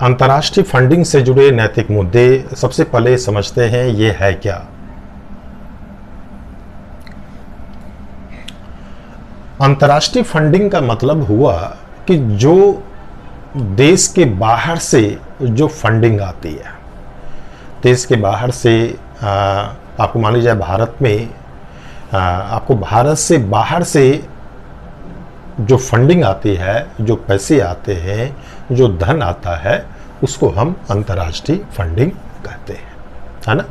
अंतर्राष्ट्रीय फंडिंग से जुड़े नैतिक मुद्दे सबसे पहले समझते हैं, ये है क्या। अंतर्राष्ट्रीय फंडिंग का मतलब हुआ कि जो देश के बाहर से जो फंडिंग आती है, देश के बाहर से आपको मान लीजिए भारत में आपको भारत से बाहर से जो फंडिंग आती है, जो पैसे आते हैं, जो धन आता है, उसको हम अंतर्राष्ट्रीय फंडिंग कहते हैं, है ना।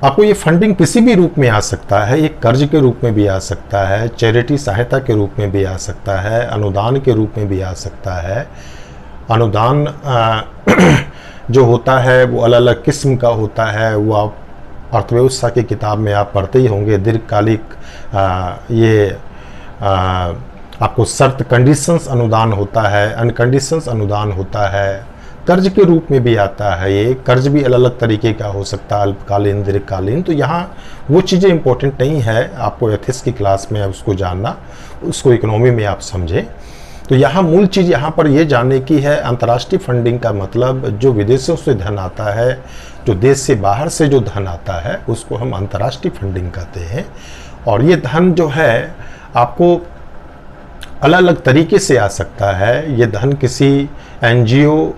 आपको ये फंडिंग किसी भी रूप में आ सकता है, ये कर्ज के रूप में भी आ सकता है, चैरिटी सहायता के रूप में भी आ सकता है, अनुदान के रूप में भी आ सकता है। अनुदान जो होता है वो अलग अलग किस्म का होता है, वो आप अर्थव्यवस्था की किताब में आप पढ़ते ही होंगे। दीर्घकालिक आपको शर्त कंडीशंस अनुदान होता है, अनकंडीशंस अनुदान होता है, कर्ज के रूप में भी आता है। ये कर्ज भी अलग अलग तरीके का हो सकता है, अल्पकालीन, दीर्घकालीन। तो यहाँ वो चीज़ें इंपॉर्टेंट नहीं है आपको एथिक्स की क्लास में उसको जानना, उसको इकोनॉमी में आप समझें। तो यहाँ मूल चीज़ यहाँ पर ये जानने की है, अंतर्राष्ट्रीय फंडिंग का मतलब जो विदेशों से धन आता है, जो देश से बाहर से जो धन आता है, उसको हम अंतर्राष्ट्रीय फंडिंग कहते हैं। और ये धन जो है आपको अलग अलग तरीके से आ सकता है। ये धन किसी एनजीओ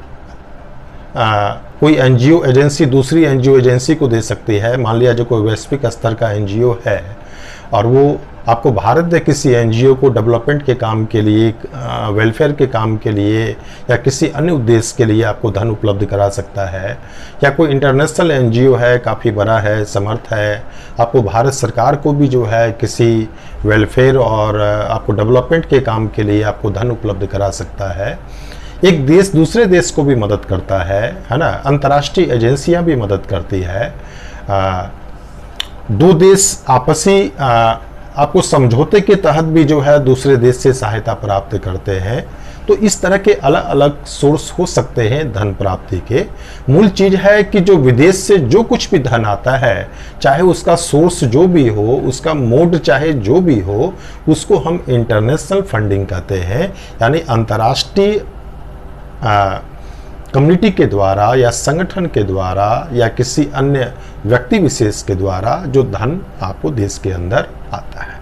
कोई एनजीओ एजेंसी दूसरी एनजीओ एजेंसी को दे सकती है। मान लिया जो कोई वैश्विक स्तर का एनजीओ है और वो आपको भारत के किसी एनजीओ को डेवलपमेंट के काम के लिए, वेलफेयर के काम के लिए या किसी अन्य उद्देश्य के लिए आपको धन उपलब्ध करा सकता है। या कोई इंटरनेशनल एनजीओ है, काफ़ी बड़ा है, समर्थ है, आपको भारत सरकार को भी जो है किसी वेलफेयर और आपको डेवलपमेंट के काम के लिए आपको धन उपलब्ध करा सकता है। एक देश दूसरे देश को भी मदद करता है ना। अंतर्राष्ट्रीय एजेंसियां भी मदद करती है। दो देश आपसी आपको समझौते के तहत भी जो है दूसरे देश से सहायता प्राप्त करते हैं। तो इस तरह के अलग अलग सोर्स हो सकते हैं धन प्राप्ति के। मूल चीज है कि जो विदेश से जो कुछ भी धन आता है, चाहे उसका सोर्स जो भी हो, उसका मोड चाहे जो भी हो, उसको हम इंटरनेशनल फंडिंग कहते हैं। यानी अंतर्राष्ट्रीय कम्युनिटी के द्वारा या संगठन के द्वारा या किसी अन्य व्यक्ति विशेष के द्वारा जो धन आपको देश के अंदर आता है।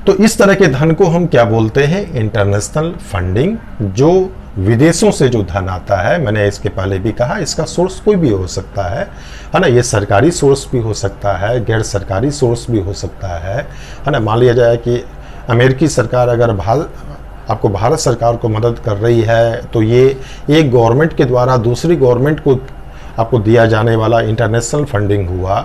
तो इस तरह के धन को हम क्या बोलते हैं? International funding. जो विदेशों से जो धन आता है, मैंने इसके पहले भी कहा, इसका सोर्स कोई भी हो सकता है ना। ये सरकारी सोर्स भी हो सकता है, गैर सरकारी सोर्स भी हो सकता है ना। मान लिया जाए कि अमेरिकी सरकार अगर आपको भारत सरकार को मदद कर रही है, तो ये एक गवर्नमेंट के द्वारा दूसरी गवर्नमेंट को आपको दिया जाने वाला इंटरनेशनल फंडिंग हुआ,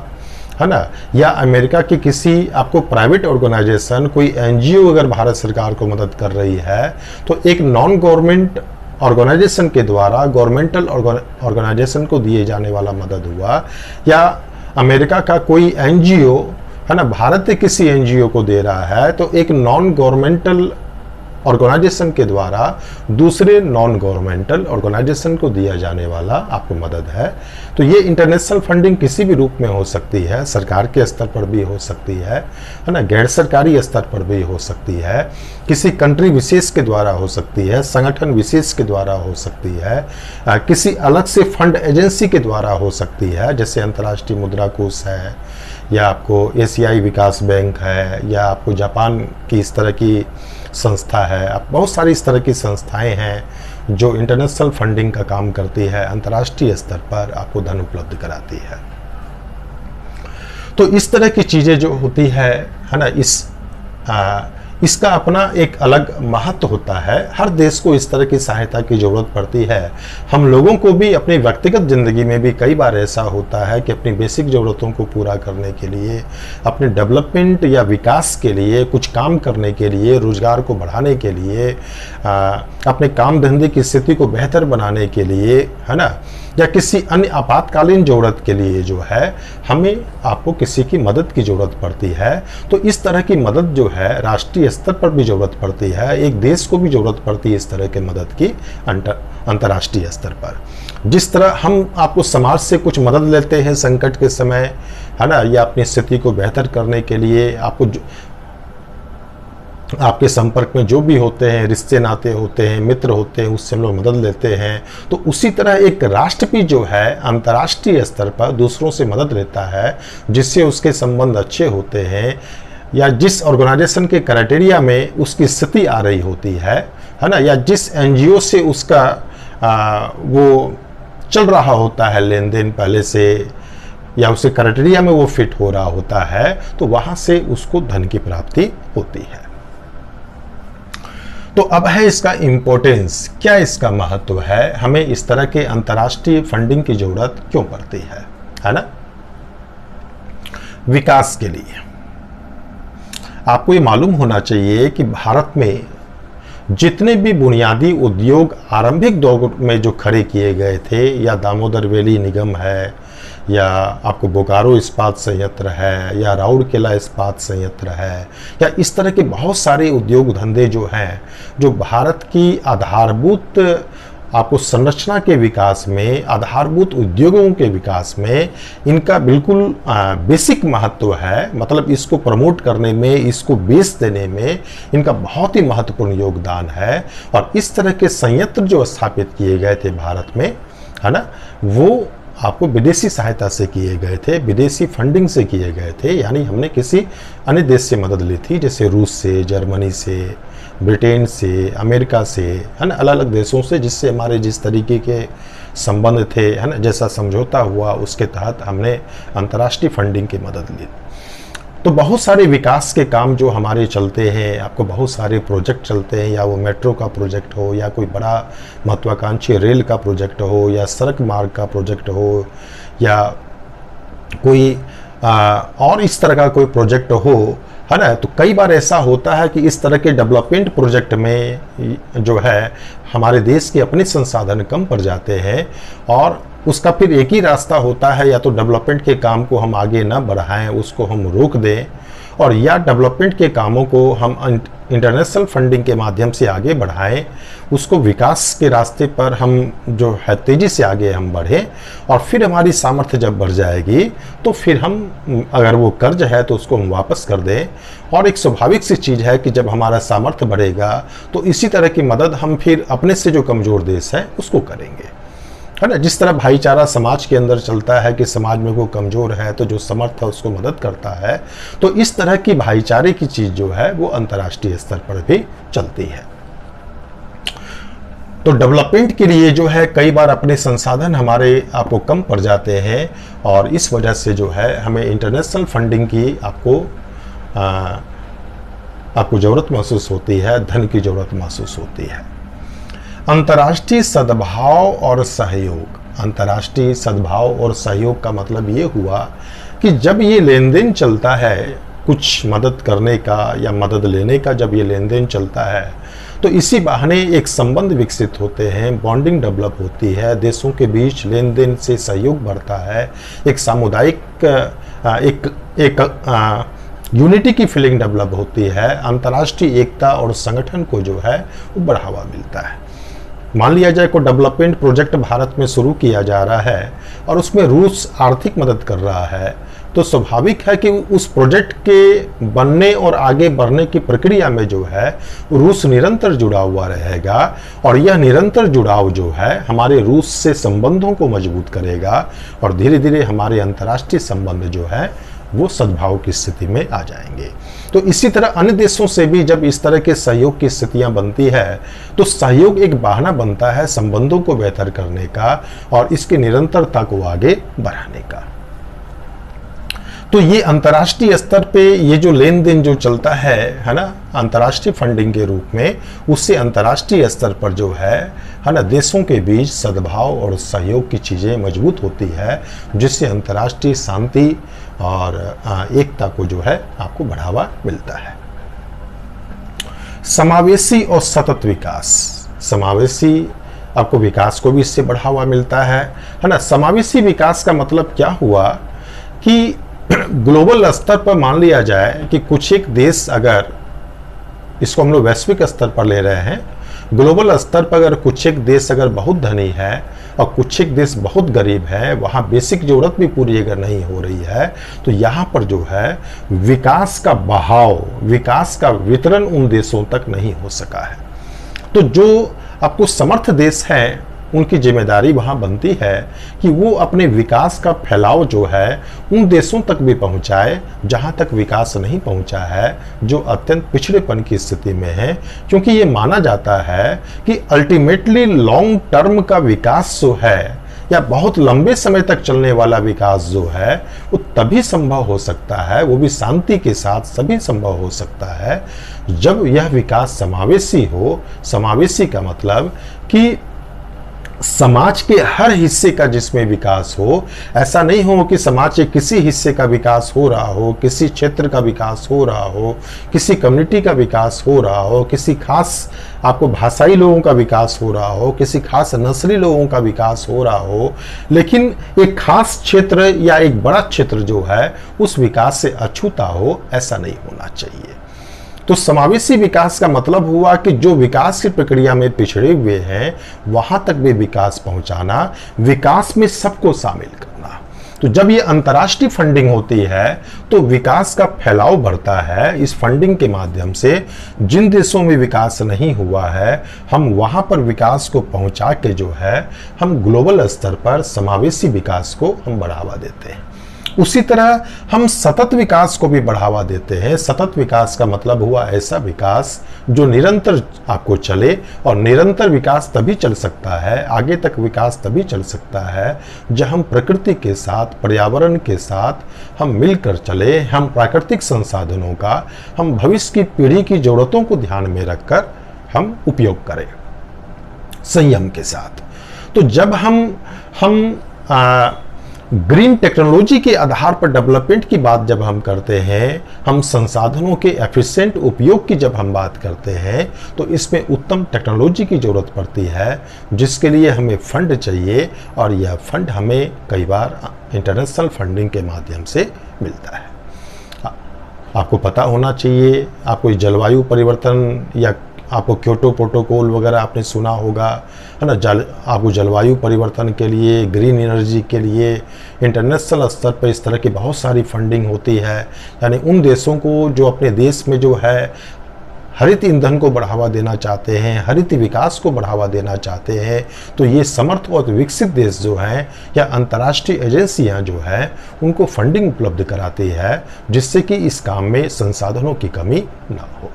है ना। या अमेरिका की किसी आपको प्राइवेट ऑर्गेनाइजेशन, कोई एनजीओ अगर भारत सरकार को मदद कर रही है, तो एक नॉन गवर्नमेंट ऑर्गेनाइजेशन के द्वारा गवर्नमेंटल ऑर्गेनाइजेशन को दिए जाने वाला मदद हुआ। या अमेरिका का कोई एनजीओ, है ना, भारत के किसी एनजीओ को दे रहा है, तो एक नॉन गवर्नमेंटल ऑर्गेनाइजेशन के द्वारा दूसरे नॉन गवर्नमेंटल ऑर्गेनाइजेशन को दिया जाने वाला आपको मदद है। तो ये इंटरनेशनल फंडिंग किसी भी रूप में हो सकती है, सरकार के स्तर पर भी हो सकती है ना, गैर सरकारी स्तर पर भी हो सकती है, किसी कंट्री विशेष के द्वारा हो सकती है, संगठन विशेष के द्वारा हो सकती है, किसी अलग से फंड एजेंसी के द्वारा हो सकती है, जैसे अंतर्राष्ट्रीय मुद्रा कोष है, या आपको एशियाई विकास बैंक है, या आपको जापान की इस तरह की संस्था है। आप बहुत सारी इस तरह की संस्थाएं हैं जो इंटरनेशनल फंडिंग का काम करती है, अंतर्राष्ट्रीय स्तर पर आपको धन उपलब्ध कराती है। तो इस तरह की चीज़ें जो होती है ना, इसका अपना एक अलग महत्व होता है। हर देश को इस तरह की सहायता की जरूरत पड़ती है। हम लोगों को भी अपनी व्यक्तिगत ज़िंदगी में भी कई बार ऐसा होता है कि अपनी बेसिक ज़रूरतों को पूरा करने के लिए, अपने डेवलपमेंट या विकास के लिए, कुछ काम करने के लिए, रोजगार को बढ़ाने के लिए, अपने काम धंधे की स्थिति को बेहतर बनाने के लिए, है ना, या किसी अन्य आपातकालीन ज़रूरत के लिए जो है हमें आपको किसी की मदद की ज़रूरत पड़ती है। तो इस तरह की मदद जो है राष्ट्रीय स्तर पर भी ज़रूरत पड़ती है, एक देश को भी ज़रूरत पड़ती है इस तरह के मदद की अंतर्राष्ट्रीय स्तर पर। जिस तरह हम आपको समाज से कुछ मदद लेते हैं संकट के समय, है ना, या अपनी स्थिति को बेहतर करने के लिए, आपको आपके संपर्क में जो भी होते हैं, रिश्ते नाते होते हैं, मित्र होते हैं, उससे हम लोग मदद लेते हैं। तो उसी तरह एक राष्ट्र भी जो है अंतर्राष्ट्रीय स्तर पर दूसरों से मदद लेता है, जिससे उसके संबंध अच्छे होते हैं, या जिस ऑर्गेनाइजेशन के क्राइटेरिया में उसकी स्थिति आ रही होती है ना, या जिस एनजीओ से उसका वो चल रहा होता है लेन देन पहले से, या उसे क्राइटेरिया में वो फिट हो रहा होता है, तो वहाँ से उसको धन की प्राप्ति होती है। तो अब है इसका इम्पोर्टेंस, क्या इसका महत्व है, हमें इस तरह के अंतर्राष्ट्रीय फंडिंग की जरूरत क्यों पड़ती है ना। विकास के लिए आपको ये मालूम होना चाहिए कि भारत में जितने भी बुनियादी उद्योग आरंभिक दौर में जो खड़े किए गए थे, या दामोदर वैली निगम है, या आपको बोकारो इस्पात संयंत्र है, या राउरकेला इस्पात संयंत्र है, या इस तरह के बहुत सारे उद्योग धंधे जो हैं, जो भारत की आधारभूत आपको संरचना के विकास में, आधारभूत उद्योगों के विकास में इनका बिल्कुल बेसिक महत्व है। मतलब इसको प्रमोट करने में, इसको बेस देने में इनका बहुत ही महत्वपूर्ण योगदान है। और इस तरह के संयंत्र जो स्थापित किए गए थे भारत में, है ना, वो आपको विदेशी सहायता से किए गए थे, विदेशी फंडिंग से किए गए थे। यानी हमने किसी अन्य देश से मदद ली थी, जैसे रूस से, जर्मनी से, ब्रिटेन से, अमेरिका से, है ना, अलग अलग देशों से, जिससे हमारे जिस तरीके के संबंध थे, है ना, जैसा समझौता हुआ, उसके तहत हमने अंतर्राष्ट्रीय फंडिंग की मदद ली। तो बहुत सारे विकास के काम जो हमारे चलते हैं, आपको बहुत सारे प्रोजेक्ट चलते हैं, या वो मेट्रो का प्रोजेक्ट हो, या कोई बड़ा महत्वाकांक्षी रेल का प्रोजेक्ट हो, या सड़क मार्ग का प्रोजेक्ट हो, या कोई और इस तरह का कोई प्रोजेक्ट हो, है ना। तो कई बार ऐसा होता है कि इस तरह के डेवलपमेंट प्रोजेक्ट में जो है हमारे देश के अपने संसाधन कम पड़ जाते हैं, और उसका फिर एक ही रास्ता होता है, या तो डेवलपमेंट के काम को हम आगे ना बढ़ाएं, उसको हम रोक दें, और या डेवलपमेंट के कामों को हम इंटरनेशनल फंडिंग के माध्यम से आगे बढ़ाएं, उसको विकास के रास्ते पर हम जो है तेज़ी से आगे हम बढ़ें, और फिर हमारी सामर्थ्य जब बढ़ जाएगी तो फिर हम, अगर वो कर्ज है तो उसको हम वापस कर दें। और एक स्वाभाविक सी चीज़ है कि जब हमारा सामर्थ्य बढ़ेगा तो इसी तरह की मदद हम फिर अपने से जो कमज़ोर देश है उसको करेंगे, है ना। जिस तरह भाईचारा समाज के अंदर चलता है कि समाज में कोई कमजोर है तो जो समर्थ है उसको मदद करता है, तो इस तरह की भाईचारे की चीज जो है वो अंतर्राष्ट्रीय स्तर पर भी चलती है। तो डेवलपमेंट के लिए जो है कई बार अपने संसाधन हमारे आपको कम पड़ जाते हैं, और इस वजह से जो है हमें इंटरनेशनल फंडिंग की आपको जरूरत महसूस होती है, धन की जरूरत महसूस होती है। अंतर्राष्ट्रीय सद्भाव और सहयोग, अंतर्राष्ट्रीय सद्भाव और सहयोग का मतलब ये हुआ कि जब ये लेन देन चलता है, कुछ मदद करने का या मदद लेने का जब ये लेन देन चलता है, तो इसी बहाने एक संबंध विकसित होते हैं, बॉन्डिंग डेवलप होती है, देशों के बीच लेन देन से सहयोग बढ़ता है, एक सामुदायिक एक यूनिटी की फीलिंग डेवलप होती है, अंतर्राष्ट्रीय एकता और संगठन को जो है वो बढ़ावा मिलता है। मान लिया जाए कोई डेवलपमेंट प्रोजेक्ट भारत में शुरू किया जा रहा है और उसमें रूस आर्थिक मदद कर रहा है, तो स्वाभाविक है कि उस प्रोजेक्ट के बनने और आगे बढ़ने की प्रक्रिया में जो है रूस निरंतर जुड़ा हुआ रहेगा, और यह निरंतर जुड़ाव जो है हमारे रूस से संबंधों को मजबूत करेगा, और धीरे धीरे हमारे अंतर्राष्ट्रीय संबंध जो है वो सद्भाव की स्थिति में आ जाएंगे। तो इसी तरह अन्य देशों से भी जब इस तरह के सहयोग की स्थितियां बनती है, तो सहयोग एक बहाना बनता है संबंधों को बेहतर करने का और इसकी निरंतरता को आगे बढ़ाने का। तो ये अंतर्राष्ट्रीय स्तर पे ये जो लेन देन जो चलता है ना, अंतर्राष्ट्रीय फंडिंग के रूप में, उससे अंतर्राष्ट्रीय स्तर पर जो है ना, देशों के बीच सद्भाव और सहयोग की चीज़ें मजबूत होती है, जिससे अंतर्राष्ट्रीय शांति और एकता को जो है आपको बढ़ावा मिलता है। समावेशी और सतत विकास, समावेशी आपको विकास को भी इससे बढ़ावा मिलता है ना। समावेशी विकास का मतलब क्या हुआ कि ग्लोबल स्तर पर मान लिया जाए कि कुछ एक देश, अगर इसको हम लोग वैश्विक स्तर पर ले रहे हैं, ग्लोबल स्तर पर अगर कुछ एक देश अगर बहुत धनी है और कुछ एक देश बहुत गरीब है, वहाँ बेसिक जरूरत भी पूरी अगर नहीं हो रही है, तो यहाँ पर जो है विकास का बहाव, विकास का वितरण उन देशों तक नहीं हो सका है। तो जो आपको समर्थ देश हैं, उनकी जिम्मेदारी वहाँ बनती है कि वो अपने विकास का फैलाव जो है उन देशों तक भी पहुँचाए जहाँ तक विकास नहीं पहुँचा है, जो अत्यंत पिछड़ेपन की स्थिति में है। क्योंकि ये माना जाता है कि अल्टीमेटली लॉन्ग टर्म का विकास जो है या बहुत लंबे समय तक चलने वाला विकास जो है वो तभी संभव हो सकता है, वो भी शांति के साथ सभी संभव हो सकता है जब यह विकास समावेशी हो। समावेशी का मतलब कि समाज के हर हिस्से का जिसमें विकास हो। ऐसा नहीं हो कि समाज के किसी हिस्से का विकास हो रहा हो, किसी क्षेत्र का विकास हो रहा हो, किसी कम्युनिटी का विकास हो रहा हो, किसी खास आपको भाषाई लोगों का विकास हो रहा हो, किसी खास नस्ली लोगों का विकास हो रहा हो, लेकिन एक खास क्षेत्र या एक बड़ा क्षेत्र जो है उस विकास से अछूता हो, ऐसा नहीं होना चाहिए। तो समावेशी विकास का मतलब हुआ कि जो विकास की प्रक्रिया में पिछड़े हुए हैं वहां तक भी विकास पहुंचाना, विकास में सबको शामिल करना। तो जब ये अंतर्राष्ट्रीय फंडिंग होती है तो विकास का फैलाव बढ़ता है। इस फंडिंग के माध्यम से जिन देशों में विकास नहीं हुआ है, हम वहां पर विकास को पहुंचा के जो है हम ग्लोबल स्तर पर समावेशी विकास को हम बढ़ावा देते हैं। उसी तरह हम सतत विकास को भी बढ़ावा देते हैं। सतत विकास का मतलब हुआ ऐसा विकास जो निरंतर आपको चले, और निरंतर विकास तभी चल सकता है, आगे तक विकास तभी चल सकता है जब हम प्रकृति के साथ, पर्यावरण के साथ हम मिलकर चले, हम प्राकृतिक संसाधनों का, हम भविष्य की पीढ़ी की जरूरतों को ध्यान में रखकर हम उपयोग करें संयम के साथ। तो जब हम ग्रीन टेक्नोलॉजी के आधार पर डेवलपमेंट की बात जब हम करते हैं, हम संसाधनों के एफिशिएंट उपयोग की जब हम बात करते हैं, तो इसमें उत्तम टेक्नोलॉजी की जरूरत पड़ती है, जिसके लिए हमें फंड चाहिए, और यह फंड हमें कई बार इंटरनेशनल फंडिंग के माध्यम से मिलता है। आपको पता होना चाहिए, आपको जलवायु परिवर्तन या आपको क्योटो प्रोटोकॉल वगैरह आपने सुना होगा, है ना। आपको जलवायु परिवर्तन के लिए, ग्रीन एनर्जी के लिए इंटरनेशनल स्तर पर इस तरह की बहुत सारी फंडिंग होती है। यानी उन देशों को जो अपने देश में जो है हरित ईंधन को बढ़ावा देना चाहते हैं, हरित विकास को बढ़ावा देना चाहते हैं, तो ये समर्थ और विकसित देश जो हैं या अंतर्राष्ट्रीय एजेंसियां जो हैं उनको फंडिंग उपलब्ध कराती है, जिससे कि इस काम में संसाधनों की कमी ना हो।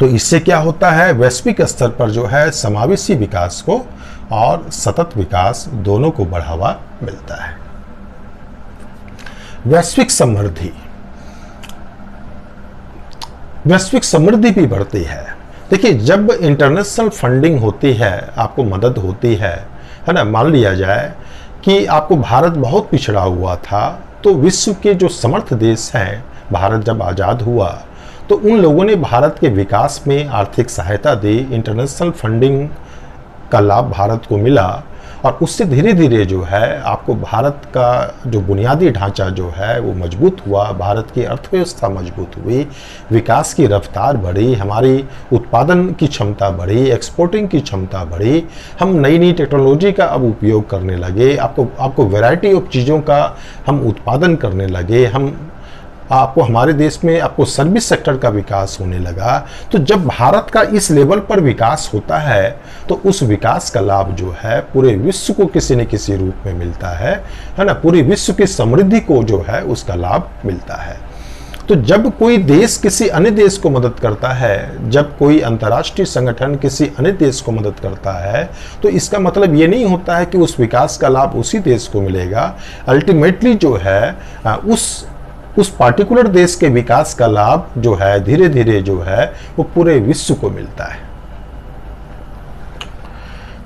तो इससे क्या होता है, वैश्विक स्तर पर जो है समावेशी विकास को और सतत विकास दोनों को बढ़ावा मिलता है। वैश्विक समृद्धि, वैश्विक समृद्धि भी बढ़ती है। देखिए, जब इंटरनेशनल फंडिंग होती है, आपको मदद होती है ना। मान लिया जाए कि आपको भारत बहुत पिछड़ा हुआ था, तो विश्व के जो समर्थ देश हैं, भारत जब आज़ाद हुआ तो उन लोगों ने भारत के विकास में आर्थिक सहायता दी, इंटरनेशनल फंडिंग का लाभ भारत को मिला, और उससे धीरे धीरे जो है आपको भारत का जो बुनियादी ढांचा जो है वो मजबूत हुआ, भारत की अर्थव्यवस्था मजबूत हुई, विकास की रफ्तार बढ़ी, हमारी उत्पादन की क्षमता बढ़ी, एक्सपोर्टिंग की क्षमता बढ़ी, हम नई नई टेक्नोलॉजी का अब उपयोग करने लगे, आपको वैरायटी ऑफ चीज़ों का हम उत्पादन करने लगे, आपको हमारे देश में आपको सर्विस सेक्टर का विकास होने लगा। तो जब भारत का इस लेवल पर विकास होता है तो उस विकास का लाभ जो है पूरे विश्व को किसी न किसी रूप में मिलता है ना। पूरे विश्व की समृद्धि को जो है उसका लाभ मिलता है। तो जब कोई देश किसी अन्य देश को मदद करता है, जब कोई अंतर्राष्ट्रीय संगठन किसी अन्य देश को मदद करता है, तो इसका मतलब ये नहीं होता है कि उस विकास का लाभ उसी देश को मिलेगा। अल्टीमेटली जो है उस पार्टिकुलर देश के विकास का लाभ जो है धीरे धीरे जो है वो पूरे विश्व को मिलता है।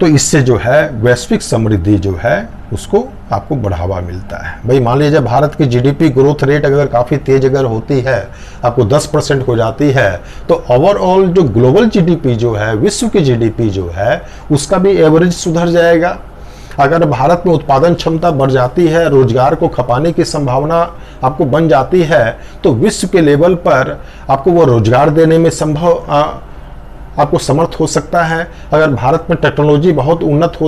तो इससे जो है वैश्विक समृद्धि जो है उसको आपको बढ़ावा मिलता है। भाई मान लीजिए भारत की जीडीपी ग्रोथ रेट अगर काफ़ी तेज अगर होती है, आपको 10% हो जाती है, तो ओवरऑल जो ग्लोबल जीडीपी जो है, विश्व की जीडीपी जो है, उसका भी एवरेज सुधर जाएगा। अगर भारत में उत्पादन क्षमता बढ़ जाती है, रोजगार को खपाने की संभावना आपको बन जाती है, तो विश्व के लेवल पर आपको वो रोजगार देने में संभव आपको समर्थ हो सकता है। अगर भारत में टेक्नोलॉजी बहुत उन्नत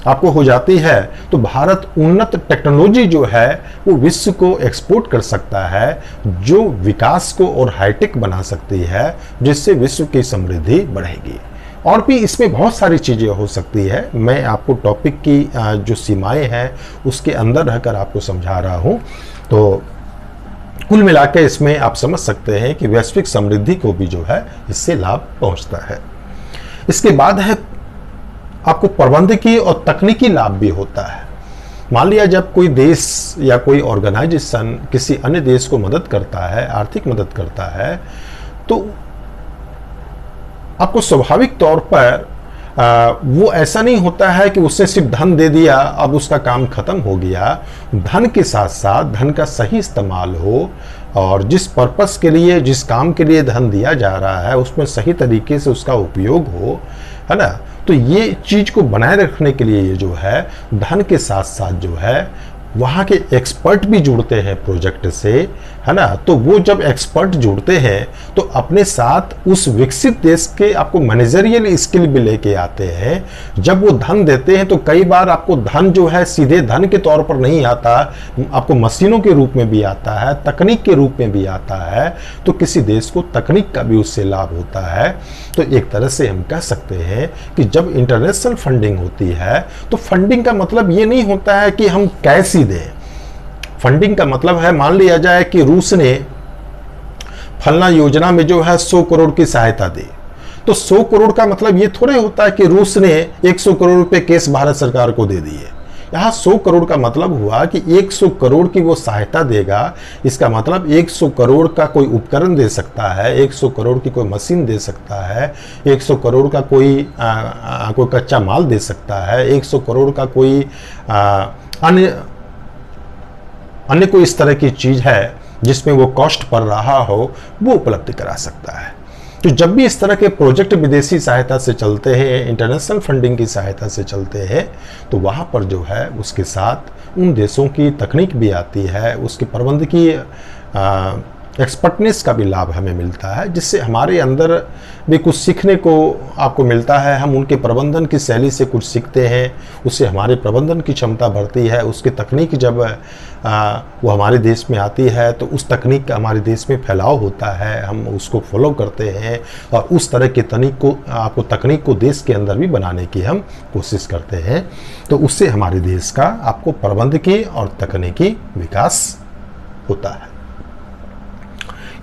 आपको हो जाती है तो भारत उन्नत टेक्नोलॉजी जो है वो विश्व को एक्सपोर्ट कर सकता है, जो विकास को और हाईटेक बना सकती है, जिससे विश्व की समृद्धि बढ़ेगी। और भी इसमें बहुत सारी चीज़ें हो सकती है। मैं आपको टॉपिक की जो सीमाएं हैं उसके अंदर रहकर आपको समझा रहा हूँ। तो कुल मिलाकर इसमें आप समझ सकते हैं कि वैश्विक समृद्धि को भी जो है इससे लाभ पहुंचता है। इसके बाद है आपको प्रबंधकीय और तकनीकी लाभ भी होता है। मान लिया जब कोई देश या कोई ऑर्गेनाइजेशन किसी अन्य देश को मदद करता है, आर्थिक मदद करता है, तो आपको स्वाभाविक तौर पर वो ऐसा नहीं होता है कि उसने सिर्फ धन दे दिया अब उसका काम खत्म हो गया। धन के साथ साथ धन का सही इस्तेमाल हो और जिस पर्पस के लिए, जिस काम के लिए धन दिया जा रहा है उसमें सही तरीके से उसका उपयोग हो, है ना। तो ये चीज को बनाए रखने के लिए ये जो है धन के साथ साथ जो है वहाँ के एक्सपर्ट भी जुड़ते हैं प्रोजेक्ट से, है ना। तो वो जब एक्सपर्ट जुड़ते हैं तो अपने साथ उस विकसित देश के आपको मैनेजरियल स्किल भी लेके आते हैं। जब वो धन देते हैं तो कई बार आपको धन जो है सीधे धन के तौर पर नहीं आता, आपको मशीनों के रूप में भी आता है, तकनीक के रूप में भी आता है। तो किसी देश को तकनीक का भी उससे लाभ होता है। तो एक तरह से हम कह सकते हैं कि जब इंटरनेशनल फंडिंग होती है तो फंडिंग का मतलब ये नहीं होता है कि हम कैश दें। फंडिंग का मतलब है, मान लिया जाए कि रूस ने फलना योजना में जो है 100 करोड़ की सहायता दी, तो 100 करोड़ का मतलब ये थोड़े होता है कि रूस ने 100 करोड़ रुपए केस भारत सरकार को दे दिए। यहाँ 100 करोड़ का मतलब हुआ कि 100 करोड़ की वो सहायता देगा। इसका मतलब 100 करोड़ का कोई उपकरण दे सकता है, 100 करोड़ की कोई मशीन दे सकता है, 100 करोड़ का कोई कच्चा माल दे सकता है, 100 करोड़ का कोई अन्य कोई इस तरह की चीज है जिसमें वो कॉस्ट पड़ रहा हो, वो उपलब्ध करा सकता है। तो जब भी इस तरह के प्रोजेक्ट विदेशी सहायता से चलते हैं, इंटरनेशनल फंडिंग की सहायता से चलते हैं, तो वहाँ पर जो है उसके साथ उन देशों की तकनीक भी आती है, उसकी प्रबंधकीय एक्सपर्टनेस का भी लाभ हमें मिलता है, जिससे हमारे अंदर भी कुछ सीखने को आपको मिलता है। हम उनके प्रबंधन की शैली से कुछ सीखते हैं, उससे हमारे प्रबंधन की क्षमता बढ़ती है। उसकी तकनीक जब वो हमारे देश में आती है तो उस तकनीक का हमारे देश में फैलाव होता है, हम उसको फॉलो करते हैं और उस तरह की तकनीक को देश के अंदर भी बनाने की हम कोशिश करते हैं। तो उससे हमारे देश का आपको प्रबंधकीय और तकनीकी विकास होता है।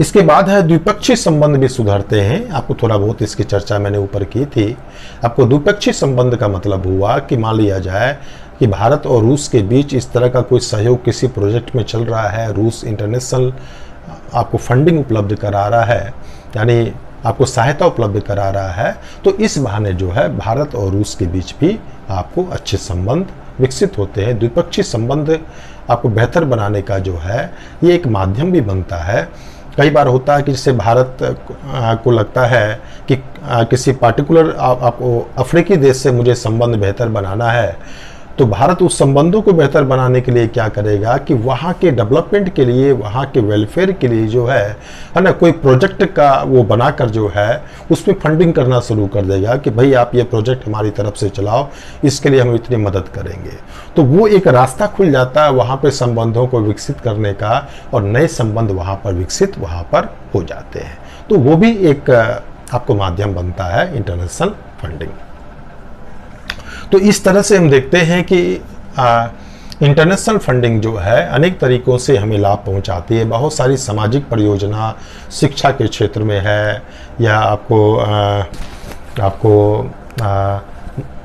इसके बाद है द्विपक्षीय संबंध भी सुधरते हैं। आपको थोड़ा बहुत इसकी चर्चा मैंने ऊपर की थी। आपको द्विपक्षीय संबंध का मतलब हुआ कि मान लिया जाए कि भारत और रूस के बीच इस तरह का कोई सहयोग किसी प्रोजेक्ट में चल रहा है, रूस इंटरनेशनल आपको फंडिंग उपलब्ध करा रहा है, यानी आपको सहायता उपलब्ध करा रहा है, तो इस बहाने जो है भारत और रूस के बीच भी आपको अच्छे संबंध विकसित होते हैं। द्विपक्षीय संबंध आपको बेहतर बनाने का जो है ये एक माध्यम भी बनता है। कई बार होता है कि जैसे भारत को लगता है कि किसी पार्टिकुलर आपको अफ्रीकी देश से मुझे संबंध बेहतर बनाना है, तो भारत उस संबंधों को बेहतर बनाने के लिए क्या करेगा कि वहाँ के डेवलपमेंट के लिए, वहाँ के वेलफेयर के लिए जो है ना, कोई प्रोजेक्ट का वो बनाकर जो है उसमें फंडिंग करना शुरू कर देगा कि भाई आप ये प्रोजेक्ट हमारी तरफ से चलाओ, इसके लिए हम इतनी मदद करेंगे। तो वो एक रास्ता खुल जाता है वहाँ पे संबंधों को विकसित करने का, और नए संबंध वहाँ पर विकसित वहाँ पर हो जाते हैं। तो वो भी एक आपको माध्यम बनता है इंटरनेशनल फंडिंग। तो इस तरह से हम देखते हैं कि इंटरनेशनल फंडिंग जो है अनेक तरीकों से हमें लाभ पहुंचाती है। बहुत सारी सामाजिक परियोजना शिक्षा के क्षेत्र में है, या आपको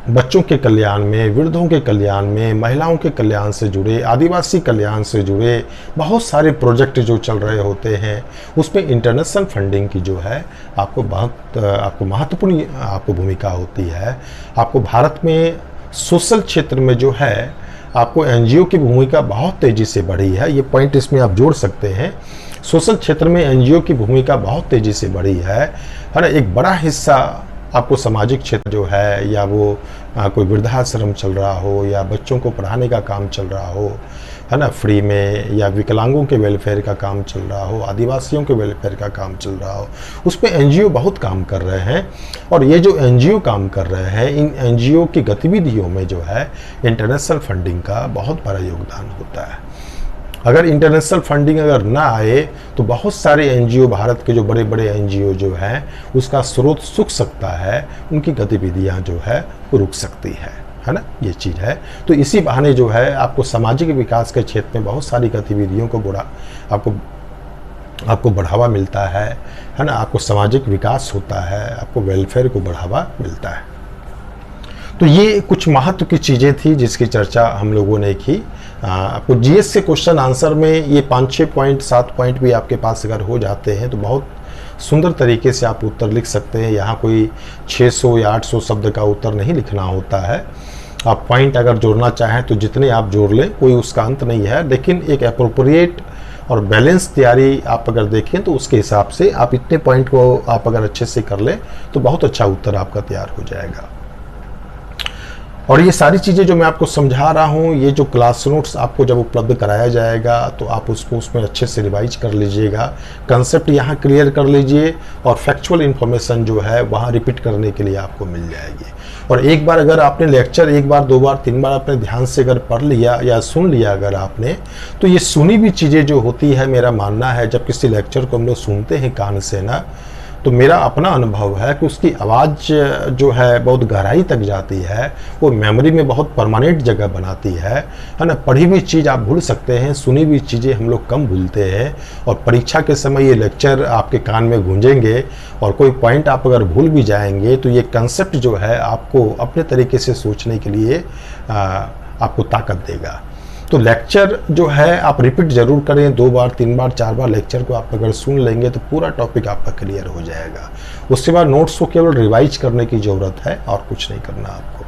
बच्चों के कल्याण में, वृद्धों के कल्याण में, महिलाओं के कल्याण से जुड़े, आदिवासी कल्याण से जुड़े बहुत सारे प्रोजेक्ट जो चल रहे होते हैं, उसमें इंटरनेशनल फंडिंग की जो है आपको महत्वपूर्ण आपको भूमिका होती है। आपको भारत में सोशल क्षेत्र में जो है आपको एनजीओ की भूमिका बहुत तेज़ी से बढ़ी है। ये पॉइंट इसमें आप जोड़ सकते हैं। सोशल क्षेत्र में एनजीओ की भूमिका बहुत तेज़ी से बढ़ी है ना। एक बड़ा हिस्सा आपको सामाजिक क्षेत्र जो है, या वो कोई वृद्धाश्रम चल रहा हो, या बच्चों को पढ़ाने का काम चल रहा हो, है ना, फ्री में, या विकलांगों के वेलफेयर का काम चल रहा हो, आदिवासियों के वेलफेयर का काम चल रहा हो, उस पर एनजीओ बहुत काम कर रहे हैं। और ये जो एनजीओ काम कर रहे हैं, इन एनजीओ की गतिविधियों में जो है इंटरनेशनल फंडिंग का बहुत बड़ा योगदान होता है। अगर इंटरनेशनल फंडिंग अगर ना आए तो बहुत सारे एनजीओ, भारत के जो बड़े बड़े एनजीओ जो हैं, उसका स्रोत सूख सकता है, उनकी गतिविधियां जो है वो रुक सकती है ना, ये चीज़ है। तो इसी बहाने जो है आपको सामाजिक विकास के क्षेत्र में बहुत सारी गतिविधियों को आपको बढ़ावा मिलता है ना, आपको सामाजिक विकास होता है, आपको वेलफेयर को बढ़ावा मिलता है। तो ये कुछ महत्व की चीज़ें थी जिसकी चर्चा हम लोगों ने की। आपको जीएस के क्वेश्चन आंसर में ये 5-6 पॉइंट 7 पॉइंट भी आपके पास अगर हो जाते हैं तो बहुत सुंदर तरीके से आप उत्तर लिख सकते हैं। यहाँ कोई 600 या 800 शब्द का उत्तर नहीं लिखना होता है। आप पॉइंट अगर जोड़ना चाहें तो जितने आप जोड़ लें, कोई उसका अंत नहीं है, लेकिन एक अप्रोप्रिएट और बैलेंस तैयारी आप अगर देखें तो उसके हिसाब से आप इतने पॉइंट को आप अगर अच्छे से कर लें तो बहुत अच्छा उत्तर आपका तैयार हो जाएगा। और ये सारी चीज़ें जो मैं आपको समझा रहा हूँ, ये जो क्लास नोट्स आपको जब उपलब्ध कराया जाएगा तो आप उसको उसमें अच्छे से रिवाइज कर लीजिएगा, कंसेप्ट यहाँ क्लियर कर लीजिए, और फैक्चुअल इन्फॉर्मेशन जो है वहाँ रिपीट करने के लिए आपको मिल जाएगी। और एक बार अगर आपने लेक्चर 1 बार 2 बार 3 बार अपने ध्यान से अगर पढ़ लिया या सुन लिया अगर आपने, तो ये सुनी भी चीज़ें जो होती है, मेरा मानना है जब किसी लेक्चर को हम लोग सुनते हैं कान से ना, तो मेरा अपना अनुभव है कि उसकी आवाज़ जो है बहुत गहराई तक जाती है, वो मेमोरी में बहुत परमानेंट जगह बनाती है ना। पढ़ी हुई चीज़ आप भूल सकते हैं, सुनी हुई चीज़ें हम लोग कम भूलते हैं। और परीक्षा के समय ये लेक्चर आपके कान में गूंजेंगे और कोई पॉइंट आप अगर भूल भी जाएंगे तो ये कंसेप्ट जो है आपको अपने तरीके से सोचने के लिए आपको ताकत देगा। तो लेक्चर जो है आप रिपीट जरूर करें, 2 बार 3 बार 4 बार लेक्चर को आप अगर सुन लेंगे तो पूरा टॉपिक आपका क्लियर हो जाएगा। उसके बाद नोट्स को केवल रिवाइज करने की ज़रूरत है और कुछ नहीं करना आपको।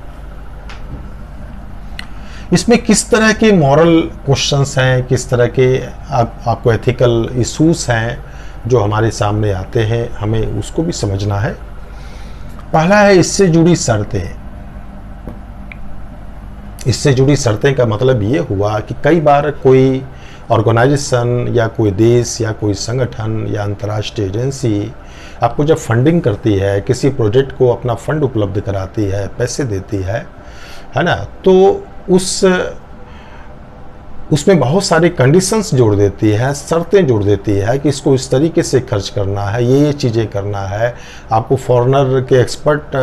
इसमें किस तरह के मॉरल क्वेश्चंस हैं, किस तरह के आपको एथिकल इश्यूज हैं जो हमारे सामने आते हैं, हमें उसको भी समझना है। पहला है इससे जुड़ी शर्तें। इससे जुड़ी शर्तें का मतलब ये हुआ कि कई बार कोई ऑर्गेनाइजेशन या कोई देश या कोई संगठन या अंतर्राष्ट्रीय एजेंसी आपको जब फंडिंग करती है, किसी प्रोजेक्ट को अपना फंड उपलब्ध कराती है, पैसे देती है ना, तो उसमें बहुत सारी कंडीशंस जोड़ देती है, शर्तें जोड़ देती है कि इसको इस तरीके से खर्च करना है, ये चीज़ें करना है, आपको फॉरेनर के एक्सपर्ट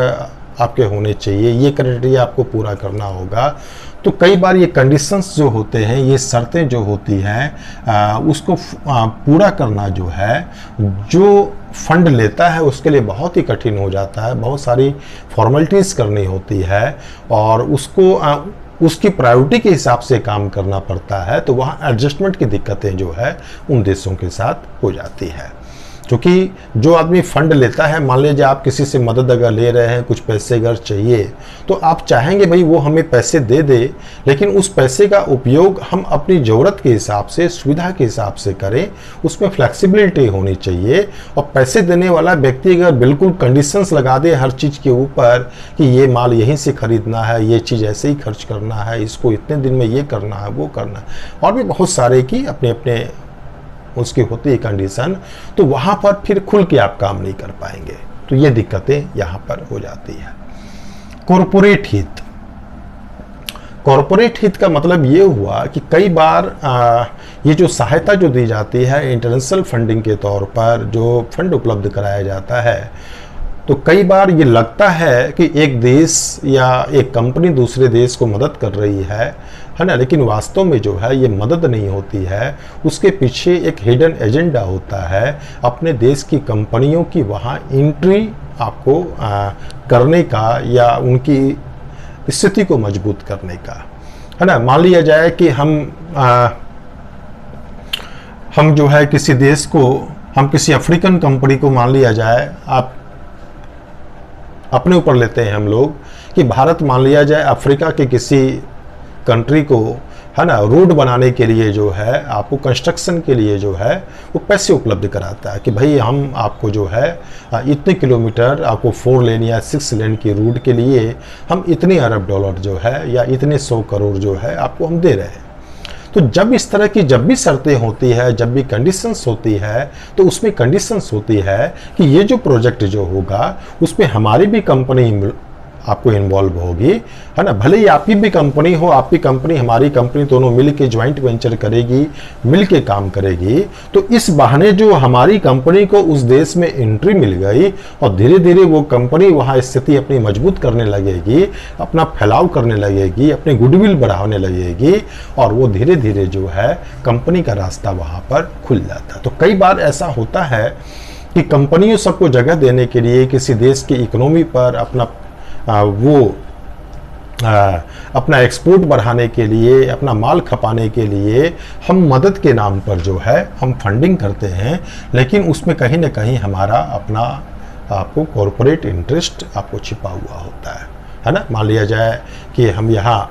आपके होने चाहिए, ये क्राइटेरिया आपको पूरा करना होगा। तो कई बार ये कंडीशंस जो होते हैं, ये शर्तें जो होती हैं, उसको पूरा करना जो है, जो फंड लेता है उसके लिए बहुत ही कठिन हो जाता है। बहुत सारी फॉर्मेलिटीज़ करनी होती है और उसकी प्रायोरिटी के हिसाब से काम करना पड़ता है। तो वहाँ एडजस्टमेंट की दिक्कतें जो है उन देशों के साथ हो जाती है। क्योंकि जो आदमी फंड लेता है, मान लीजिए आप किसी से मदद अगर ले रहे हैं, कुछ पैसे अगर चाहिए, तो आप चाहेंगे भाई वो हमें पैसे दे दे, लेकिन उस पैसे का उपयोग हम अपनी ज़रूरत के हिसाब से, सुविधा के हिसाब से करें, उसमें फ्लेक्सिबिलिटी होनी चाहिए। और पैसे देने वाला व्यक्ति अगर बिल्कुल कंडीशंस लगा दे हर चीज़ के ऊपर कि ये माल यहीं से खरीदना है, ये चीज़ ऐसे ही खर्च करना है, इसको इतने दिन में ये करना है, वो करना है, और भी बहुत सारे की अपने अपने उसकी होती है कंडीशन, तो वहाँ पर फिर खुल के आप काम नहीं कर पाएंगे। तो ये दिक्कतें यहाँ पर हो जाती है। कॉरपोरेट हित। कॉरपोरेट हित का मतलब ये हुआ कि कई बार ये जो सहायता जो दी जाती है इंटरनेशनल फंडिंग के तौर पर, जो फंड उपलब्ध कराया जाता है, तो कई बार ये लगता है कि एक देश या एक कंपनी दूसरे देश को मदद कर रही है ना, लेकिन वास्तव में जो है ये मदद नहीं होती है। उसके पीछे एक हिडन एजेंडा होता है, अपने देश की कंपनियों की वहाँ एंट्री आपको करने का या उनकी स्थिति को मजबूत करने का, है ना। मान लिया जाए कि हम जो है किसी देश को, हम किसी अफ्रीकन कंपनी को, मान लिया जाए, आप अपने ऊपर लेते हैं हम लोग कि भारत मान लिया जाए अफ्रीका के किसी कंट्री को, है ना, रोड बनाने के लिए जो है, आपको कंस्ट्रक्शन के लिए जो है वो पैसे उपलब्ध कराता है कि भाई हम आपको जो है इतने किलोमीटर आपको 4 लेन या 6 लेन की रोड के लिए हम इतने अरब डॉलर जो है या इतने 100 करोड़ जो है आपको हम दे रहे हैं। तो जब इस तरह की जब भी शर्तें होती है, जब भी कंडीशंस होती है, तो उसमें कंडीशंस होती है कि ये जो प्रोजेक्ट जो होगा उसमें हमारी भी कंपनी आपको इन्वॉल्व होगी, है ना। भले ही आपकी भी कंपनी हो, आपकी कंपनी हमारी कंपनी दोनों मिल के ज्वाइंट वेंचर करेगी, मिल के काम करेगी, तो इस बहाने जो हमारी कंपनी को उस देश में एंट्री मिल गई और धीरे धीरे वो कंपनी वहाँ स्थिति अपनी मजबूत करने लगेगी, अपना फैलाव करने लगेगी, अपनी गुडविल बढ़ाने लगेगी और वो धीरे धीरे जो है कंपनी का रास्ता वहाँ पर खुल जाता है। तो कई बार ऐसा होता है कि कंपनियों सबको जगह देने के लिए किसी देश की इकोनॉमी पर अपना एक्सपोर्ट बढ़ाने के लिए, अपना माल खपाने के लिए हम मदद के नाम पर जो है हम फंडिंग करते हैं, लेकिन उसमें कहीं ना कहीं हमारा अपना आपको कॉरपोरेट इंटरेस्ट आपको छिपा हुआ होता है ना। मान लिया जाए कि हम यहाँ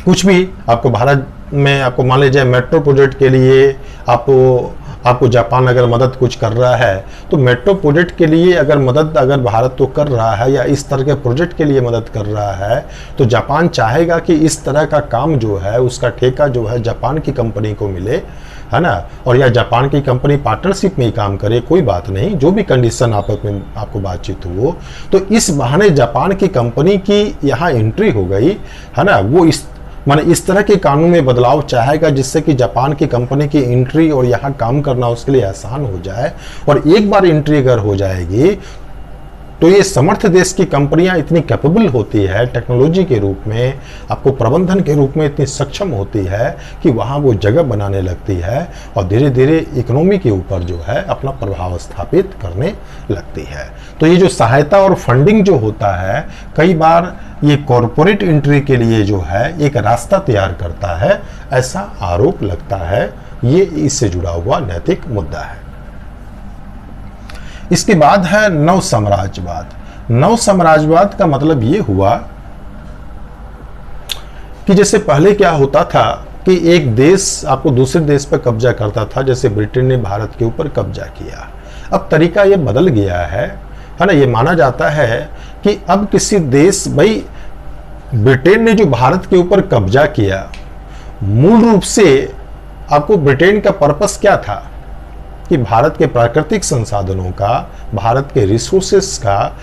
कुछ भी आपको भारत में आपको मान लीजिए मेट्रो प्रोजेक्ट के लिए आपको जापान अगर मदद कुछ कर रहा है, तो मेट्रो प्रोजेक्ट के लिए अगर भारत तो कर रहा है या इस तरह के प्रोजेक्ट के लिए मदद कर रहा है, तो जापान चाहेगा कि इस तरह का काम जो है उसका ठेका जो है जापान की कंपनी को मिले, है ना। और या जापान की कंपनी पार्टनरशिप में ही काम करे, कोई बात नहीं, जो भी कंडीशन आपको बातचीत हो, तो इस बहाने जापान की कंपनी की यहाँ एंट्री हो गई, है ना। वो इस तरह के कानून में बदलाव चाहेगा जिससे कि जापान की कंपनी की एंट्री और यहाँ काम करना उसके लिए आसान हो जाए। और एक बार एंट्री अगर हो जाएगी तो ये समर्थ देश की कंपनियां इतनी कैपेबल होती है, टेक्नोलॉजी के रूप में, आपको प्रबंधन के रूप में इतनी सक्षम होती है कि वहाँ वो जगह बनाने लगती है और धीरे धीरे इकोनॉमी के ऊपर जो है अपना प्रभाव स्थापित करने लगती है। तो ये जो सहायता और फंडिंग जो होता है, कई बार ये कॉरपोरेट एंट्री के लिए जो है एक रास्ता तैयार करता है, ऐसा आरोप लगता है। ये इससे जुड़ा हुआ नैतिक मुद्दा है। इसके बाद है नव साम्राज्यवाद। नव साम्राज्यवाद का मतलब ये हुआ कि जैसे पहले क्या होता था कि एक देश आपको दूसरे देश पर कब्जा करता था, जैसे ब्रिटेन ने भारत के ऊपर कब्जा किया। अब तरीका ये बदल गया है ना। ये माना जाता है कि अब किसी देश, भाई ब्रिटेन ने जो भारत के ऊपर कब्जा किया, मूल रूप से आपको ब्रिटेन का पर्पस क्या था कि भारत के प्राकृतिक संसाधनों का, भारत के रिसोर्सेस का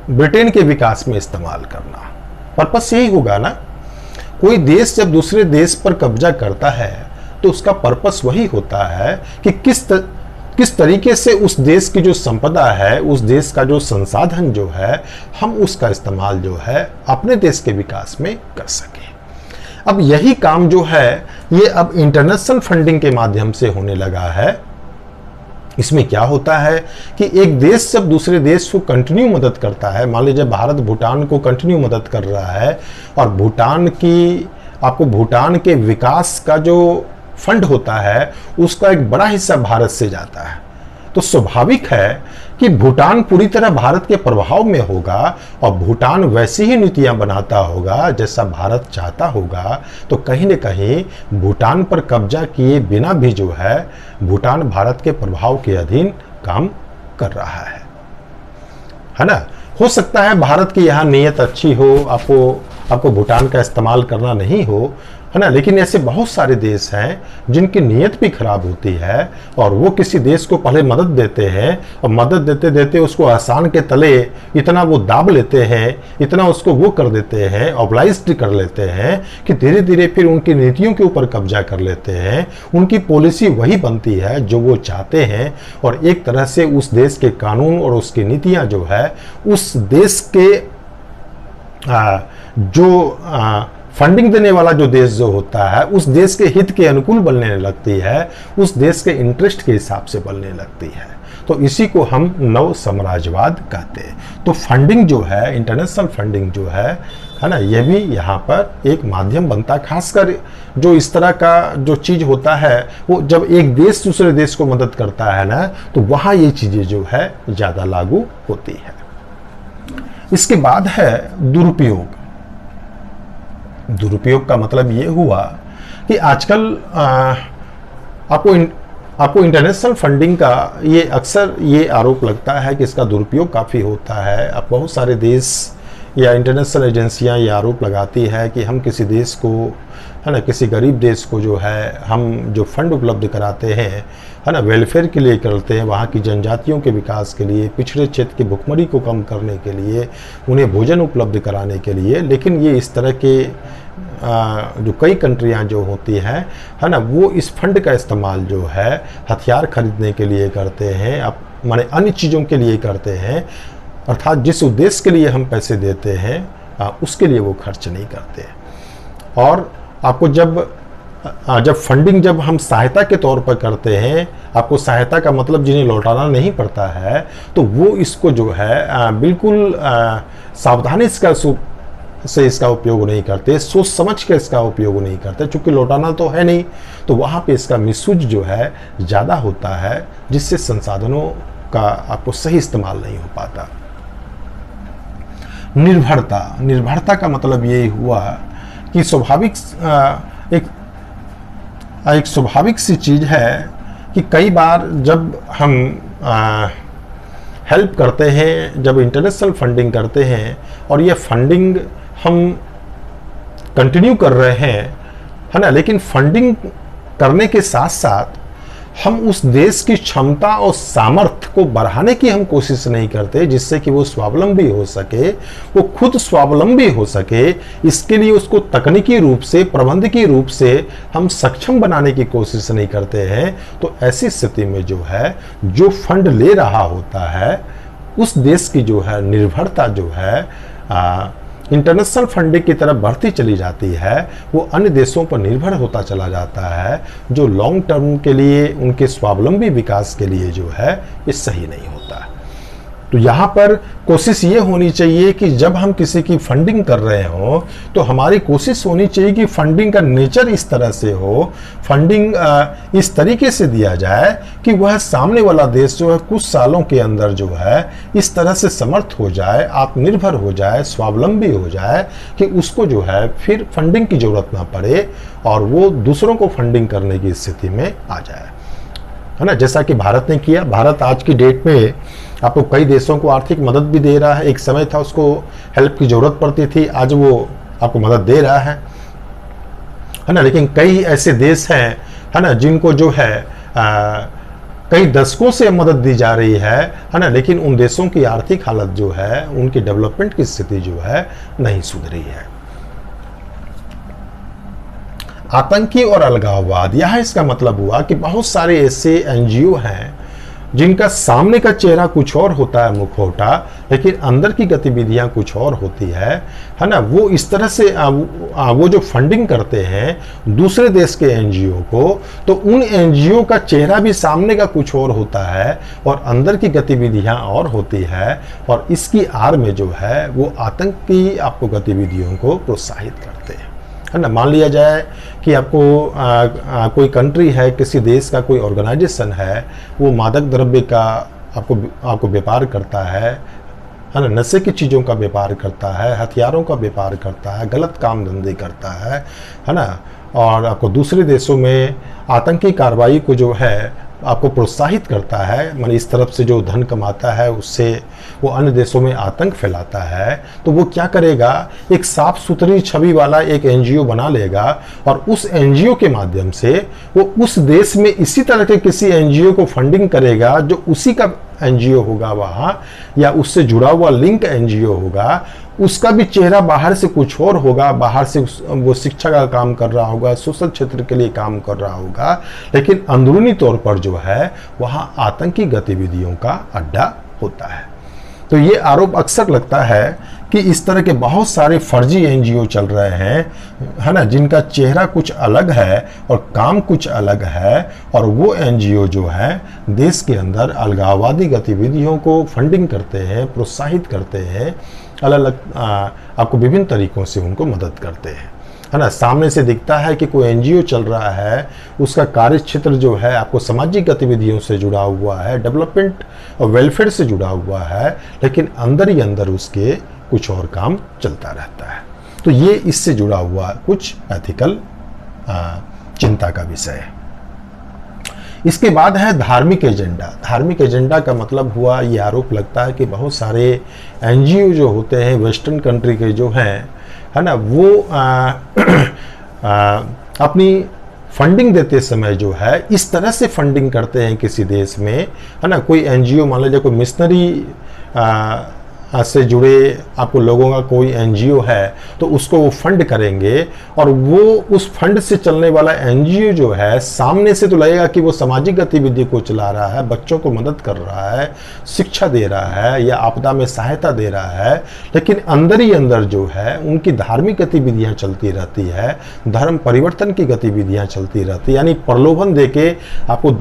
ब्रिटेन के विकास में इस्तेमाल करना। पर्पस यही होगा ना। कोई देश जब दूसरे देश पर कब्जा करता है तो उसका पर्पस वही होता है कि किस तरीके से उस देश की जो संपदा है, उस देश का जो संसाधन जो है, हम उसका इस्तेमाल जो है अपने देश के विकास में कर सकें। अब यही काम जो है ये अब इंटरनेशनल फंडिंग के माध्यम से होने लगा है। इसमें क्या होता है कि एक देश जब दूसरे देश को कंटिन्यू मदद करता है, मान लीजिए भारत भूटान को कंटिन्यू मदद कर रहा है और भूटान के विकास का जो फंड होता है उसका एक बड़ा हिस्सा भारत से जाता है, तो स्वाभाविक है कि भूटान पूरी तरह भारत के प्रभाव में होगा और भूटान वैसी ही नीतियां बनाता होगा जैसा भारत चाहता होगा। तो कहीं न कहीं भूटान पर कब्जा किए बिना भी जो है भूटान भारत के प्रभाव के अधीन काम कर रहा है ना। हो सकता है भारत की यहाँ नीयत अच्छी हो, आपको भूटान का इस्तेमाल करना नहीं हो, है ना, लेकिन ऐसे बहुत सारे देश हैं जिनकी नीयत भी खराब होती है और वो किसी देश को पहले मदद देते हैं और मदद देते देते उसको आसान के तले इतना वो दाब लेते हैं, इतना उसको वो कर देते हैं, ऑब्लाइज्ड कर लेते हैं कि धीरे धीरे फिर उनकी नीतियों के ऊपर कब्जा कर लेते हैं। उनकी पॉलिसी वही बनती है जो वो चाहते हैं और एक तरह से उस देश के कानून और उसकी नीतियाँ जो है उस देश के फंडिंग देने वाला जो देश जो होता है उस देश के हित के अनुकूल बनने लगती है, उस देश के इंटरेस्ट के हिसाब से बनने लगती है। तो इसी को हम नव साम्राज्यवाद कहते हैं। तो फंडिंग जो है, इंटरनेशनल फंडिंग जो है ना, यह भी यहाँ पर एक माध्यम बनता है। खासकर जो इस तरह का जो चीज़ होता है वो जब एक देश दूसरे देश को मदद करता है ना, तो वहाँ ये चीज़ें जो है ज़्यादा लागू होती है। इसके बाद है दुरुपयोग। दुरुपयोग का मतलब ये हुआ कि आजकल आपको इंटरनेशनल फंडिंग का ये अक्सर ये आरोप लगता है कि इसका दुरुपयोग काफ़ी होता है। अब बहुत सारे देश या इंटरनेशनल एजेंसियां ये आरोप लगाती है कि हम किसी देश को, है ना, किसी गरीब देश को जो है हम जो फंड उपलब्ध कराते हैं, है ना, वेलफेयर के लिए करते हैं, वहाँ की जनजातियों के विकास के लिए, पिछड़े क्षेत्र की भुखमरी को कम करने के लिए, उन्हें भोजन उपलब्ध कराने के लिए, लेकिन ये इस तरह के जो कई कंट्रियां जो होती हैं, है ना, वो इस फंड का इस्तेमाल जो है हथियार खरीदने के लिए करते हैं, अब माने अन्य चीज़ों के लिए करते हैं, अर्थात जिस उद्देश्य के लिए हम पैसे देते हैं उसके लिए वो खर्च नहीं करते। और आपको जब फंडिंग जब हम सहायता के तौर पर करते हैं, आपको सहायता का मतलब जिन्हें लौटाना नहीं पड़ता है, तो वो इसको जो है बिल्कुल सावधानी से इसका उपयोग नहीं करते, सोच समझ के इसका उपयोग नहीं करते, चूंकि लौटाना तो है नहीं, तो वहाँ पे इसका मिसयूज जो है ज़्यादा होता है, जिससे संसाधनों का आपको सही इस्तेमाल नहीं हो पाता। निर्भरता का मतलब ये हुआ कि एक स्वाभाविक सी चीज़ है कि कई बार जब हम हेल्प करते हैं, जब इंटरनेशनल फंडिंग करते हैं और ये फंडिंग हम कंटिन्यू कर रहे हैं, है ना, लेकिन फंडिंग करने के साथ साथ हम उस देश की क्षमता और सामर्थ्य को बढ़ाने की हम कोशिश नहीं करते, जिससे कि वो स्वावलंबी हो सके, वो खुद स्वावलंबी हो सके। इसके लिए उसको तकनीकी रूप से, प्रबंधकीय रूप से हम सक्षम बनाने की कोशिश नहीं करते हैं। तो ऐसी स्थिति में जो है, जो फंड ले रहा होता है उस देश की जो है निर्भरता जो है इंटरनेशनल फंडिंग की तरफ बढ़ती चली जाती है, वो अन्य देशों पर निर्भर होता चला जाता है, जो लॉन्ग टर्म के लिए, उनके स्वावलंबी विकास के लिए जो है ये सही नहीं होता। तो यहाँ पर कोशिश ये होनी चाहिए कि जब हम किसी की फंडिंग कर रहे हो तो हमारी कोशिश होनी चाहिए कि फंडिंग का नेचर इस तरह से हो, फंडिंग इस तरीके से दिया जाए कि वह सामने वाला देश जो है कुछ सालों के अंदर जो है इस तरह से समर्थ हो जाए, आत्मनिर्भर हो जाए, स्वावलंबी हो जाए कि उसको जो है फिर फंडिंग की जरूरत ना पड़े और वो दूसरों को फंडिंग करने की स्थिति में आ जाए, है ना। जैसा कि भारत ने किया। भारत आज की डेट में आपको कई देशों को आर्थिक मदद भी दे रहा है। एक समय था उसको हेल्प की जरूरत पड़ती थी, आज वो आपको मदद दे रहा है ना। लेकिन कई ऐसे देश हैं, है ना, जिनको जो है कई दशकों से मदद दी जा रही है ना, लेकिन उन देशों की आर्थिक हालत जो है, उनकी डेवलपमेंट की स्थिति जो है नहीं सुधरी है। आतंकी और अलगाववाद, यह इसका मतलब हुआ कि बहुत सारे ऐसे एनजीओ हैं जिनका सामने का चेहरा कुछ और होता है, मुखौटा, लेकिन अंदर की गतिविधियां कुछ और होती है ना। वो इस तरह से वो जो फंडिंग करते हैं दूसरे देश के एनजीओ को, तो उन एनजीओ का चेहरा भी सामने का कुछ और होता है और अंदर की गतिविधियां और होती है, और इसकी आड़ में जो है वो आतंकी आपको गतिविधियों को प्रोत्साहित करते हैं, है ना। मान लिया जाए कि आपको कोई कंट्री है, किसी देश का कोई ऑर्गेनाइजेशन है, वो मादक द्रव्य का आपको व्यापार करता है ना, नशे की चीज़ों का व्यापार करता है, हथियारों का व्यापार करता है, गलत काम धंधे करता है ना, और आपको दूसरे देशों में आतंकी कार्रवाई को जो है आपको प्रोत्साहित करता है, माने इस तरफ से जो धन कमाता है उससे वो अन्य देशों में आतंक फैलाता है। तो वो क्या करेगा, एक साफ सुथरी छवि वाला एक एनजीओ बना लेगा और उस एनजीओ के माध्यम से वो उस देश में इसी तरह के किसी एनजीओ को फंडिंग करेगा जो उसी का एनजीओ होगा वहाँ, या उससे जुड़ा हुआ लिंक एनजीओ होगा। उसका भी चेहरा बाहर से कुछ और होगा, बाहर से वो शिक्षा का काम कर रहा होगा, सोशल क्षेत्र के लिए काम कर रहा होगा, लेकिन अंदरूनी तौर पर जो है वहाँ आतंकी गतिविधियों का अड्डा होता है। तो ये आरोप अक्सर लगता है कि इस तरह के बहुत सारे फर्जी एनजीओ चल रहे हैं, है ना, जिनका चेहरा कुछ अलग है और काम कुछ अलग है, और वो एनजीओ जो है देश के अंदर अलगाववादी गतिविधियों को फंडिंग करते हैं, प्रोत्साहित करते हैं, अलग अलग आपको विभिन्न तरीकों से उनको मदद करते हैं, है ना। सामने से दिखता है कि कोई एनजीओ चल रहा है, उसका कार्य क्षेत्र जो है आपको सामाजिक गतिविधियों से जुड़ा हुआ है, डेवलपमेंट और वेलफेयर से जुड़ा हुआ है, लेकिन अंदर ही अंदर उसके कुछ और काम चलता रहता है। तो ये इससे जुड़ा हुआ कुछ एथिकल चिंता का विषय है। इसके बाद है धार्मिक एजेंडा। धार्मिक एजेंडा का मतलब हुआ, ये आरोप लगता है कि बहुत सारे एनजीओ जो होते हैं वेस्टर्न कंट्री के जो हैं, है ना, वो अपनी फंडिंग देते समय जो है इस तरह से फंडिंग करते हैं किसी देश में, है ना, कोई एनजीओ मान लीजिए कोई मिशनरी से जुड़े आपको लोगों का कोई एनजीओ है तो उसको वो फंड करेंगे, और वो उस फंड से चलने वाला एनजीओ जो है सामने से तो लगेगा कि वो सामाजिक गतिविधि को चला रहा है, बच्चों को मदद कर रहा है, शिक्षा दे रहा है या आपदा में सहायता दे रहा है, लेकिन अंदर ही अंदर जो है उनकी धार्मिक गतिविधियां चलती रहती है, धर्म परिवर्तन की गतिविधियां चलती रहती है। यानी प्रलोभन देके आपको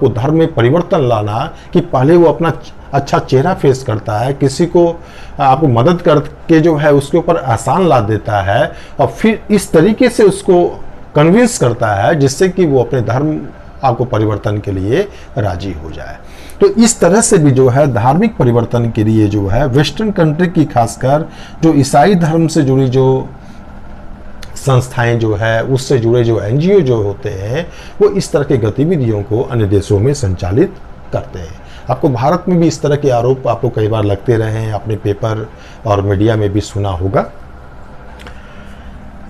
धर्म में परिवर्तन लाना कि पहले वो अपना अच्छा चेहरा फेस करता है, किसी को आपको मदद करके जो है उसके ऊपर आसान ला देता है, और फिर इस तरीके से उसको कन्विंस करता है जिससे कि वो अपने धर्म आपको परिवर्तन के लिए राजी हो जाए। तो इस तरह से भी जो है धार्मिक परिवर्तन के लिए जो है वेस्टर्न कंट्री की खासकर जो ईसाई धर्म से जुड़ी जो संस्थाएं जो है, उससे जुड़े जो एनजीओ जो होते हैं, वो इस तरह की गतिविधियों को अन्य देशों में संचालित करते हैं। आपको भारत में भी इस तरह के आरोप आपको कई बार लगते रहे हैं, अपने पेपर और मीडिया में भी सुना होगा।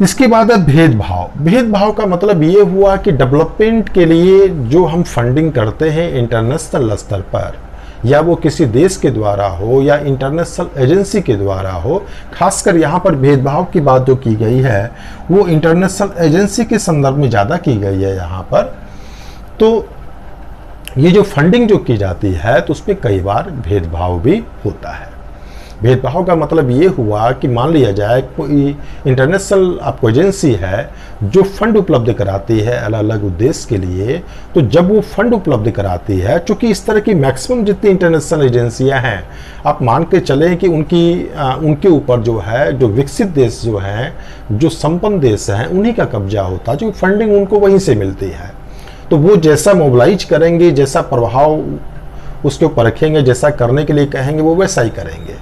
इसके बाद है भेदभाव। भेदभाव का मतलब ये हुआ कि डेवलपमेंट के लिए जो हम फंडिंग करते हैं इंटरनेशनल स्तर पर, या वो किसी देश के द्वारा हो या इंटरनेशनल एजेंसी के द्वारा हो, खासकर यहाँ पर भेदभाव की बात जो की गई है वो इंटरनेशनल एजेंसी के संदर्भ में ज़्यादा की गई है यहाँ पर। तो ये जो फंडिंग जो की जाती है तो उसमें कई बार भेदभाव भी होता है। भेदभाव का मतलब ये हुआ कि मान लिया जाए कोई इंटरनेशनल आपको एजेंसी है जो फंड उपलब्ध कराती है अलग अलग उद्देश्य के लिए, तो जब वो फंड उपलब्ध कराती है, चूंकि इस तरह की मैक्सिमम जितनी इंटरनेशनल एजेंसियां हैं, आप मान के चलें कि उनके ऊपर जो है जो विकसित देश जो हैं, जो संपन्न देश हैं, उन्हीं का कब्जा होता है, जो फंडिंग उनको वहीं से मिलती है। तो वो जैसा मोबिलाइज करेंगे, जैसा प्रभाव उसके ऊपर रखेंगे, जैसा करने के लिए कहेंगे वो वैसा ही करेंगे।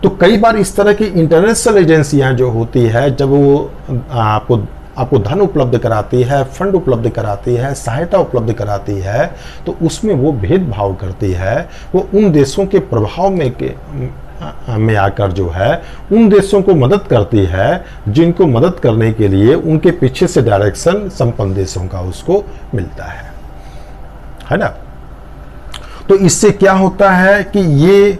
तो कई बार इस तरह की इंटरनेशनल एजेंसियां जो होती है, जब वो आपको धन उपलब्ध कराती है, फंड उपलब्ध कराती है, सहायता उपलब्ध कराती है, तो उसमें वो भेदभाव करती है। वो उन देशों के प्रभाव में आकर जो है उन देशों को मदद करती है जिनको मदद करने के लिए उनके पीछे से डायरेक्शन संपन्न देशों का उसको मिलता है ना। तो इससे क्या होता है कि ये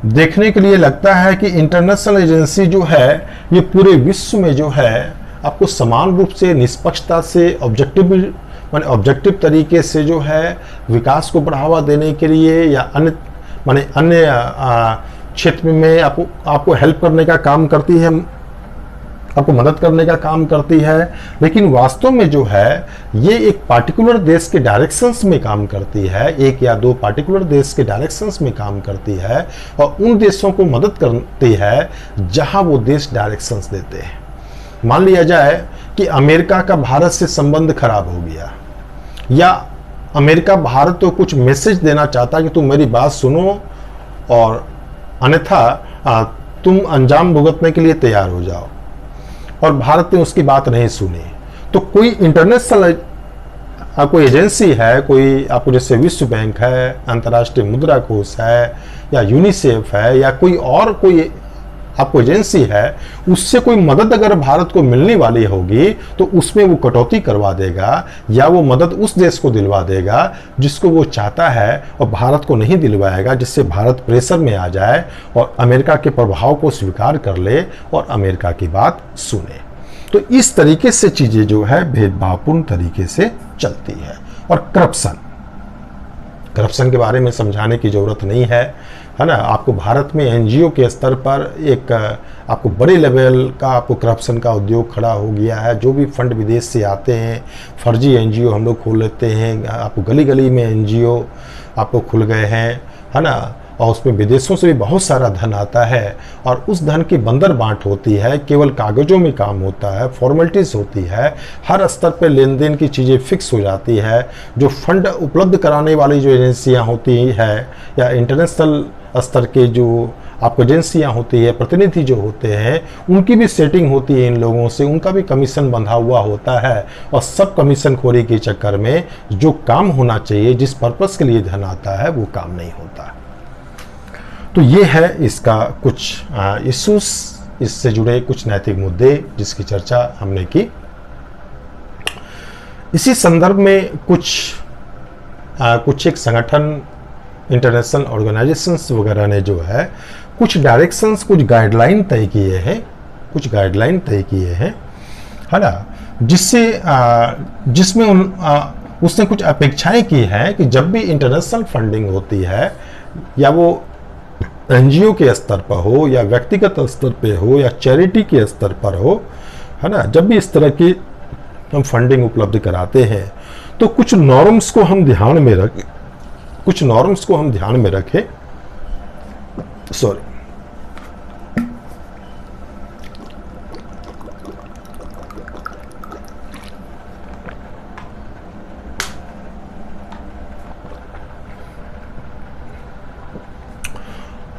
देखने के लिए लगता है कि इंटरनेशनल एजेंसी जो है ये पूरे विश्व में जो है आपको समान रूप से, निष्पक्षता से, ऑब्जेक्टिव तरीके से जो है विकास को बढ़ावा देने के लिए या अन्य क्षेत्र में आपको हेल्प करने का काम करती है, आपको मदद करने का काम करती है। लेकिन वास्तव में जो है ये एक पार्टिकुलर देश के डायरेक्शंस में काम करती है, एक या दो पार्टिकुलर देश के डायरेक्शंस में काम करती है, और उन देशों को मदद करती है जहां वो देश डायरेक्शंस देते हैं। मान लिया जाए कि अमेरिका का भारत से संबंध खराब हो गया, या अमेरिका भारत को कुछ मैसेज देना चाहता कि तुम मेरी बात सुनो और अन्यथा तुम अंजाम भुगतने के लिए तैयार हो जाओ, और भारत ने उसकी बात नहीं सुनी। तो कोई इंटरनेशनल कोई एजेंसी है, कोई आपको जैसे विश्व बैंक है, अंतर्राष्ट्रीय मुद्रा कोष है, या यूनिसेफ है, या कोई आपको एजेंसी है, उससे कोई मदद अगर भारत को मिलने वाली होगी तो उसमें वो कटौती करवा देगा, या वो मदद उस देश को दिलवा देगा जिसको वो चाहता है, और भारत को नहीं दिलवाएगा, जिससे भारत प्रेशर में आ जाए और अमेरिका के प्रभाव को स्वीकार कर ले और अमेरिका की बात सुने। तो इस तरीके से चीजें जो है भेदभावपूर्ण तरीके से चलती है। और करप्शन के बारे में समझाने की जरूरत नहीं है ना। आपको भारत में एनजीओ के स्तर पर एक आपको बड़े लेवल का आपको करप्शन का उद्योग खड़ा हो गया है। जो भी फंड विदेश से आते हैं, फर्जी एनजीओ हम लोग खोल लेते हैं, आपको गली गली में एनजीओ आपको खुल गए हैं, है ना, और उसमें विदेशों से भी बहुत सारा धन आता है, और उस धन की बंदर बांट होती है, केवल कागजों में काम होता है, फॉर्मेलिटीज होती है, हर स्तर पे लेन देन की चीज़ें फिक्स हो जाती है। जो फंड उपलब्ध कराने वाली जो एजेंसियां होती है या इंटरनेशनल स्तर के जो आपको एजेंसियां होती है, प्रतिनिधि जो होते हैं, उनकी भी सेटिंग होती है इन लोगों से, उनका भी कमीशन बंधा हुआ होता है, और सब कमीशन खोरी के चक्कर में जो काम होना चाहिए, जिस पर्पस के लिए धन आता है, वो काम नहीं होता। तो ये है इसका कुछ इश्यूज, इससे जुड़े कुछ नैतिक मुद्दे जिसकी चर्चा हमने की। इसी संदर्भ में कुछ एक संगठन, इंटरनेशनल ऑर्गेनाइजेशंस वगैरह ने जो है कुछ डायरेक्शंस, कुछ गाइडलाइन तय किए हैं, है ना, जिसमें उसने कुछ अपेक्षाएं की हैं कि जब भी इंटरनेशनल फंडिंग होती है, या वो एनजीओ के स्तर पर हो, या व्यक्तिगत स्तर पे हो, या चैरिटी के स्तर पर हो, है ना, जब भी इस तरह की हम फंडिंग उपलब्ध कराते हैं, तो कुछ नॉर्म्स को हम ध्यान में रखें, सॉरी,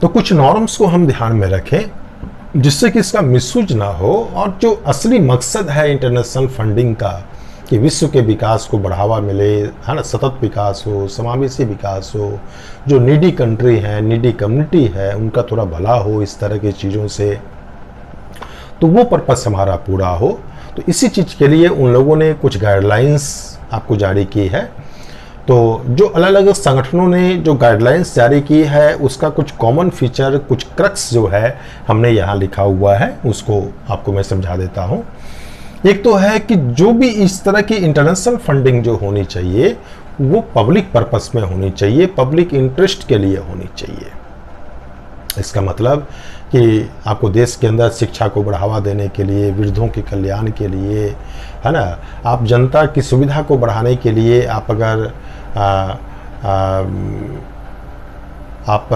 तो कुछ नॉर्म्स को हम ध्यान में रखें जिससे कि इसका मिसयूज ना हो, और जो असली मकसद है इंटरनेशनल फंडिंग का कि विश्व के विकास को बढ़ावा मिले, है ना, सतत विकास हो, समावेशी विकास हो, जो नीडी कंट्री है, नीडी कम्युनिटी है, उनका थोड़ा भला हो इस तरह की चीज़ों से, तो वो पर्पस हमारा पूरा हो। तो इसी चीज़ के लिए उन लोगों ने कुछ गाइडलाइंस आपको जारी की है। तो जो अलग अलग संगठनों ने जो गाइडलाइंस जारी की है, उसका कुछ कॉमन फीचर, कुछ क्रक्स जो है हमने यहाँ लिखा हुआ है, उसको आपको मैं समझा देता हूँ। एक तो है कि जो भी इस तरह की इंटरनेशनल फंडिंग जो होनी चाहिए, वो पब्लिक पर्पस में होनी चाहिए, पब्लिक इंटरेस्ट के लिए होनी चाहिए। इसका मतलब कि आपको देश के अंदर शिक्षा को बढ़ावा देने के लिए, वृद्धों के कल्याण के लिए, है ना, आप जनता की सुविधा को बढ़ाने के लिए, आप अगर आप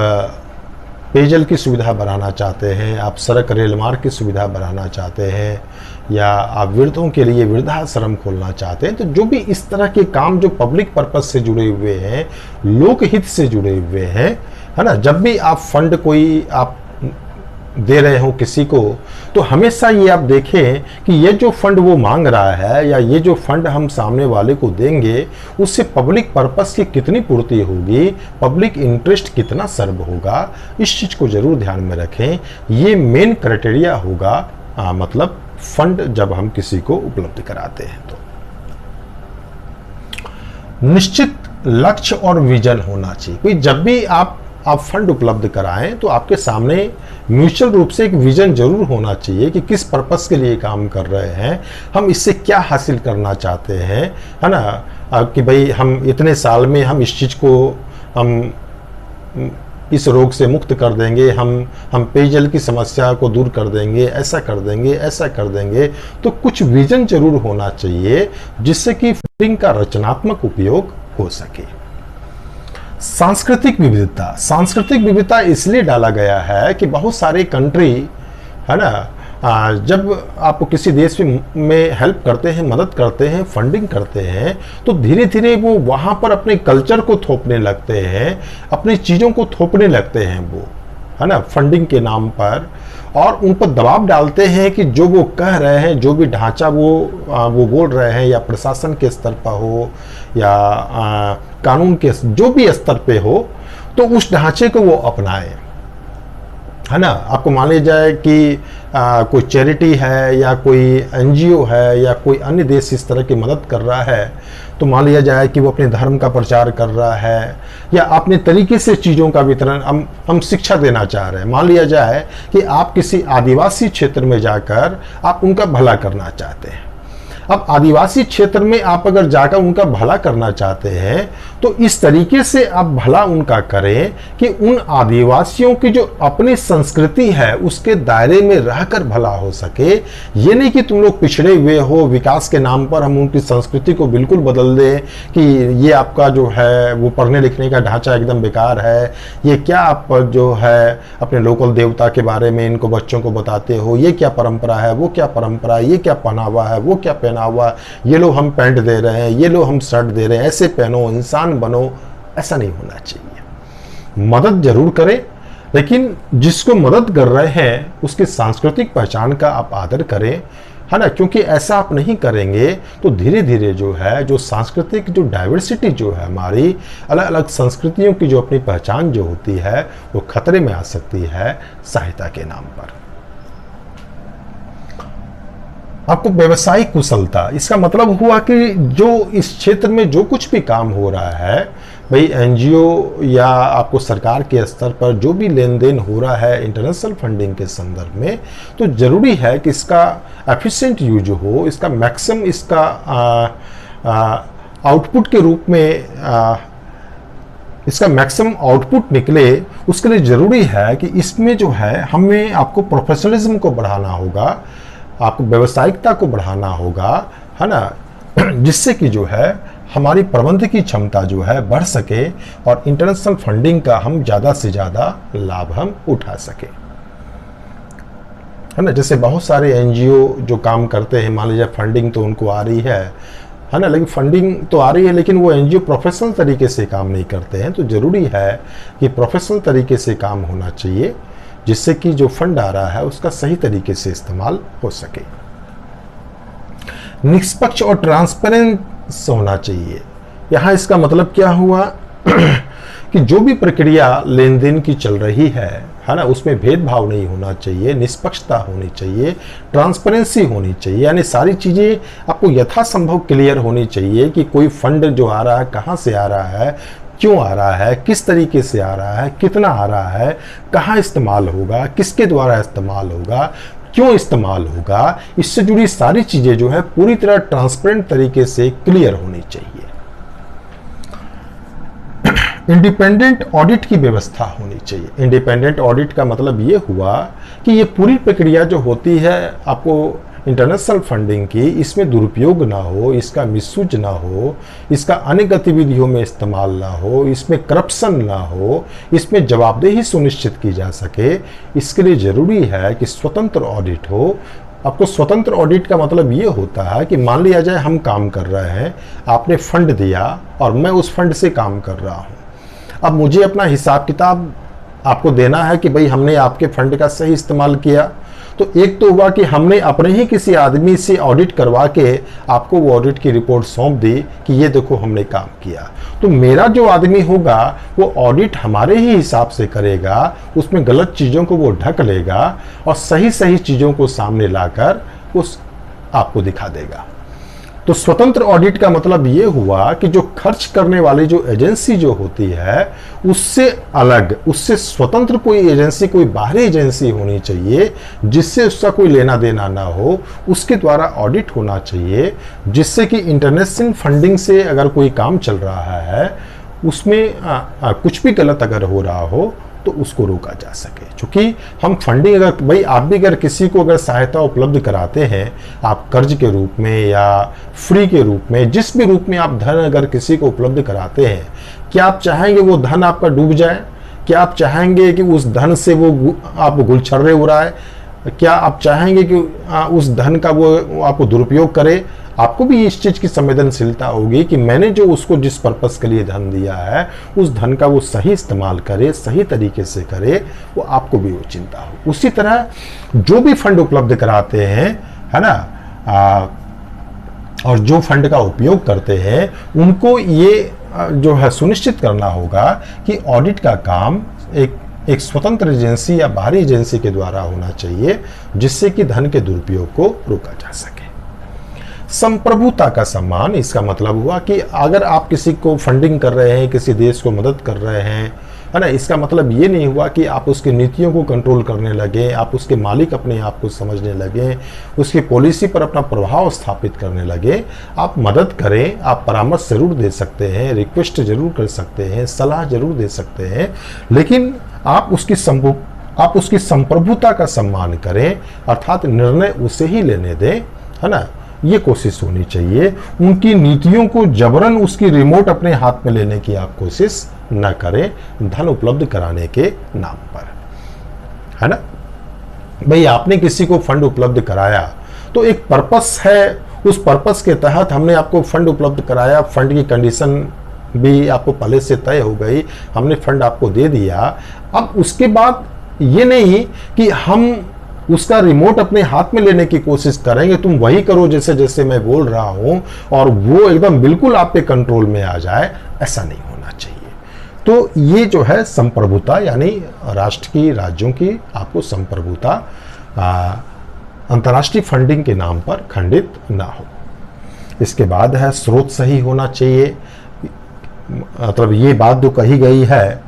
पेयजल की सुविधा बढ़ाना चाहते हैं, आप सड़क रेल मार्ग की सुविधा बढ़ाना चाहते हैं, या आप वृद्धों के लिए वृद्धाश्रम खोलना चाहते हैं, तो जो भी इस तरह के काम जो पब्लिक पर्पस से जुड़े हुए हैं, लोकहित से जुड़े हुए हैं, है ना, जब भी आप फंड कोई आप दे रहे हो किसी को, तो हमेशा ये आप देखें कि ये जो फंड वो मांग रहा है, या ये जो फंड हम सामने वाले को देंगे, उससे पब्लिक पर्पस की कितनी पूर्ति होगी, पब्लिक इंटरेस्ट कितना सर्व होगा, इस चीज़ को जरूर ध्यान में रखें। ये मेन क्राइटेरिया होगा, मतलब फंड जब हम किसी को उपलब्ध कराते हैं। तो निश्चित लक्ष्य और विजन होना चाहिए। कोई जब भी आप फंड उपलब्ध कराएं, तो आपके सामने म्यूचुअल रूप से एक विजन जरूर होना चाहिए कि किस पर्पस के लिए काम कर रहे हैं, हम इससे क्या हासिल करना चाहते हैं, है ना, कि भाई हम इतने साल में हम इस चीज़ को हम इस रोग से मुक्त कर देंगे, हम पेयजल की समस्या को दूर कर देंगे, ऐसा कर देंगे, ऐसा कर देंगे। तो कुछ विजन जरूर होना चाहिए जिससे कि फंडिंग का रचनात्मक उपयोग हो सके। सांस्कृतिक विविधता इसलिए डाला गया है कि बहुत सारे कंट्री, है ना, जब आप किसी देश में हेल्प करते हैं, मदद करते हैं, फंडिंग करते हैं, तो धीरे धीरे वो वहाँ पर अपने कल्चर को थोपने लगते हैं, अपनी चीज़ों को थोपने लगते हैं वो, है ना, फंडिंग के नाम पर, और उन पर दबाव डालते हैं कि जो वो कह रहे हैं, जो भी ढांचा वो बोल रहे हैं, या प्रशासन के स्तर पर हो, या कानून के जो भी स्तर पे हो, तो उस ढांचे को वो अपनाएं, है ना। आपको मान लिया जाए कि कोई चैरिटी है, या कोई एनजीओ है, या कोई अन्य देश इस तरह की मदद कर रहा है, तो मान लिया जाए कि वो अपने धर्म का प्रचार कर रहा है, या अपने तरीके से चीज़ों का वितरण, हम शिक्षा देना चाह रहे हैं। मान लिया जाए कि आप किसी आदिवासी क्षेत्र में जाकर आप उनका भला करना चाहते हैं। अब आदिवासी क्षेत्र में आप अगर जाकर उनका भला करना चाहते हैं, तो इस तरीके से आप भला उनका करें कि उन आदिवासियों की जो अपनी संस्कृति है उसके दायरे में रहकर भला हो सके। ये नहीं कि तुम लोग पिछड़े हुए हो, विकास के नाम पर हम उनकी संस्कृति को बिल्कुल बदल दें कि ये आपका जो है वो पढ़ने लिखने का ढांचा एकदम बेकार है, ये क्या आप जो है अपने लोकल देवता के बारे में इनको बच्चों को बताते हो, ये क्या परंपरा है, वो क्या परंपरा है, ये क्या पहनावा है, वो क्या पहना हुआ, ये लो हम पैंट दे रहे हैं, ये लो हम शर्ट दे रहे हैं, ऐसे पहनो, इंसान बनो। ऐसा नहीं होना चाहिए। मदद जरूर करें, लेकिन जिसको मदद कर रहे हैं उसकी सांस्कृतिक पहचान का आप आदर करें, है ना, क्योंकि ऐसा आप नहीं करेंगे तो धीरे धीरे जो है जो सांस्कृतिक जो डाइवर्सिटी जो है हमारी अलग अलग संस्कृतियों की जो अपनी पहचान जो होती है वो खतरे में आ सकती है सहायता के नाम पर। आपको व्यवसायिक कुशलता, इसका मतलब हुआ कि जो इस क्षेत्र में जो कुछ भी काम हो रहा है, भाई एनजीओ या आपको सरकार के स्तर पर जो भी लेन देन हो रहा है इंटरनेशनल फंडिंग के संदर्भ में, तो जरूरी है कि इसका एफिशिएंट यूज हो, इसका मैक्सिमम इसका आउटपुट के रूप में इसका मैक्सिमम आउटपुट निकले। उसके लिए जरूरी है कि इसमें जो है हमें आपको प्रोफेशनलिज्म को बढ़ाना होगा, आपको व्यावसायिकता को बढ़ाना होगा, है ना, जिससे कि जो है हमारी प्रबंध की क्षमता जो है बढ़ सके और इंटरनेशनल फंडिंग का हम ज़्यादा से ज़्यादा लाभ हम उठा सके, है ना। जैसे बहुत सारे एनजीओ जो काम करते हैं, मान लीजिए फंडिंग तो उनको आ रही है ना, लेकिन फंडिंग तो आ रही है लेकिन वो एनजीओ प्रोफेशनल तरीके से काम नहीं करते हैं। तो ज़रूरी है कि प्रोफेशनल तरीके से काम होना चाहिए, जिससे कि जो फंड आ रहा है उसका सही तरीके से इस्तेमाल हो सके। निष्पक्ष और ट्रांसपेरेंट होना चाहिए। यहाँ इसका मतलब क्या हुआ कि जो भी प्रक्रिया लेन देन की चल रही है ना, उसमें भेदभाव नहीं होना चाहिए, निष्पक्षता होनी चाहिए, ट्रांसपेरेंसी होनी चाहिए, यानी सारी चीज़ें आपको यथासंभव क्लियर होनी चाहिए कि कोई फंड जो आ रहा है कहाँ से आ रहा है, क्यों आ रहा है, किस तरीके से आ रहा है, कितना आ रहा है, कहाँ इस्तेमाल होगा, किसके द्वारा इस्तेमाल होगा, क्यों इस्तेमाल होगा, इससे जुड़ी सारी चीज़ें जो है पूरी तरह ट्रांसपेरेंट तरीके से क्लियर होनी चाहिए। इंडिपेंडेंट ऑडिट की व्यवस्था होनी चाहिए। इंडिपेंडेंट ऑडिट का मतलब ये हुआ कि ये पूरी प्रक्रिया जो होती है आपको इंटरनेशनल फंडिंग की, इसमें दुरुपयोग ना हो, इसका मिसयूज ना हो, इसका अन्य गतिविधियों में इस्तेमाल ना हो, इसमें करप्शन ना हो, इसमें जवाबदेही सुनिश्चित की जा सके। इसके लिए ज़रूरी है कि स्वतंत्र ऑडिट हो। आपको स्वतंत्र ऑडिट का मतलब ये होता है कि मान लिया जाए हम काम कर रहे हैं, आपने फंड दिया और मैं उस फंड से काम कर रहा हूँ। अब मुझे अपना हिसाब किताब आपको देना है कि भाई हमने आपके फंड का सही इस्तेमाल किया। तो एक तो हुआ कि हमने अपने ही किसी आदमी से ऑडिट करवा के आपको वो ऑडिट की रिपोर्ट सौंप दी कि ये देखो हमने काम किया। तो मेरा जो आदमी होगा वो ऑडिट हमारे ही हिसाब से करेगा, उसमें गलत चीज़ों को वो ढक लेगा और सही सही चीज़ों को सामने लाकर उस आपको दिखा देगा। तो स्वतंत्र ऑडिट का मतलब ये हुआ कि जो खर्च करने वाली जो एजेंसी जो होती है उससे अलग, उससे स्वतंत्र कोई एजेंसी, कोई बाहरी एजेंसी होनी चाहिए जिससे उसका कोई लेना देना ना हो, उसके द्वारा ऑडिट होना चाहिए, जिससे कि इंटरनेशनल फंडिंग से अगर कोई काम चल रहा है उसमें कुछ भी गलत अगर हो रहा हो तो उसको रोका जा सके। क्योंकि हम फंडिंग अगर भाई आप भी अगर किसी को अगर सहायता उपलब्ध कराते हैं, आप कर्ज के रूप में या फ्री के रूप में, जिस भी रूप में आप धन अगर किसी को उपलब्ध कराते हैं, क्या आप चाहेंगे वो धन आपका डूब जाए? क्या आप चाहेंगे कि उस धन से वो आप गुलछर्रे उड़ाए? क्या आप चाहेंगे कि उस धन का वो आपको दुरुपयोग करे? आपको भी इस चीज़ की संवेदनशीलता होगी कि मैंने जो उसको जिस पर्पस के लिए धन दिया है उस धन का वो सही इस्तेमाल करे, सही तरीके से करे, वो आपको भी वो चिंता हो। उसी तरह जो भी फंड उपलब्ध कराते हैं, है ना, और जो फंड का उपयोग करते हैं उनको ये जो है सुनिश्चित करना होगा कि ऑडिट का काम एक स्वतंत्र एजेंसी या बाहरी एजेंसी के द्वारा होना चाहिए, जिससे कि धन के दुरुपयोग को रोका जा सके। संप्रभुता का सम्मान, इसका मतलब हुआ कि अगर आप किसी को फंडिंग कर रहे हैं, किसी देश को मदद कर रहे हैं, है ना, इसका मतलब ये नहीं हुआ कि आप उसकी नीतियों को कंट्रोल करने लगे, आप उसके मालिक अपने आप को समझने लगे, उसकी पॉलिसी पर अपना प्रभाव स्थापित करने लगे। आप मदद करें, आप परामर्श जरूर दे सकते हैं, रिक्वेस्ट जरूर कर सकते हैं, सलाह जरूर दे सकते हैं, लेकिन आप उसकी संप्रभुता का सम्मान करें, अर्थात निर्णय उसे ही लेने दें, है ना, ये कोशिश होनी चाहिए। उनकी नीतियों को जबरन उसकी रिमोट अपने हाथ में लेने की आप कोशिश न करें धन उपलब्ध कराने के नाम पर, है ना। भाई आपने किसी को फंड उपलब्ध कराया तो एक पर्पस है, उस पर्पस के तहत हमने आपको फंड उपलब्ध कराया, फंड की कंडीशन भी आपको पहले से तय हो गई, हमने फंड आपको दे दिया। अब उसके बाद ये नहीं कि हम उसका रिमोट अपने हाथ में लेने की कोशिश करेंगे, तुम वही करो जैसे जैसे मैं बोल रहा हूं, और वो एकदम बिल्कुल आपके कंट्रोल में आ जाए, ऐसा नहीं होना चाहिए। तो ये जो है संप्रभुता, यानी राष्ट्र की, राज्यों की आपको संप्रभुता अंतर्राष्ट्रीय फंडिंग के नाम पर खंडित ना हो। इसके बाद है स्रोत सही होना चाहिए। मतलब ये बात जो कही गई है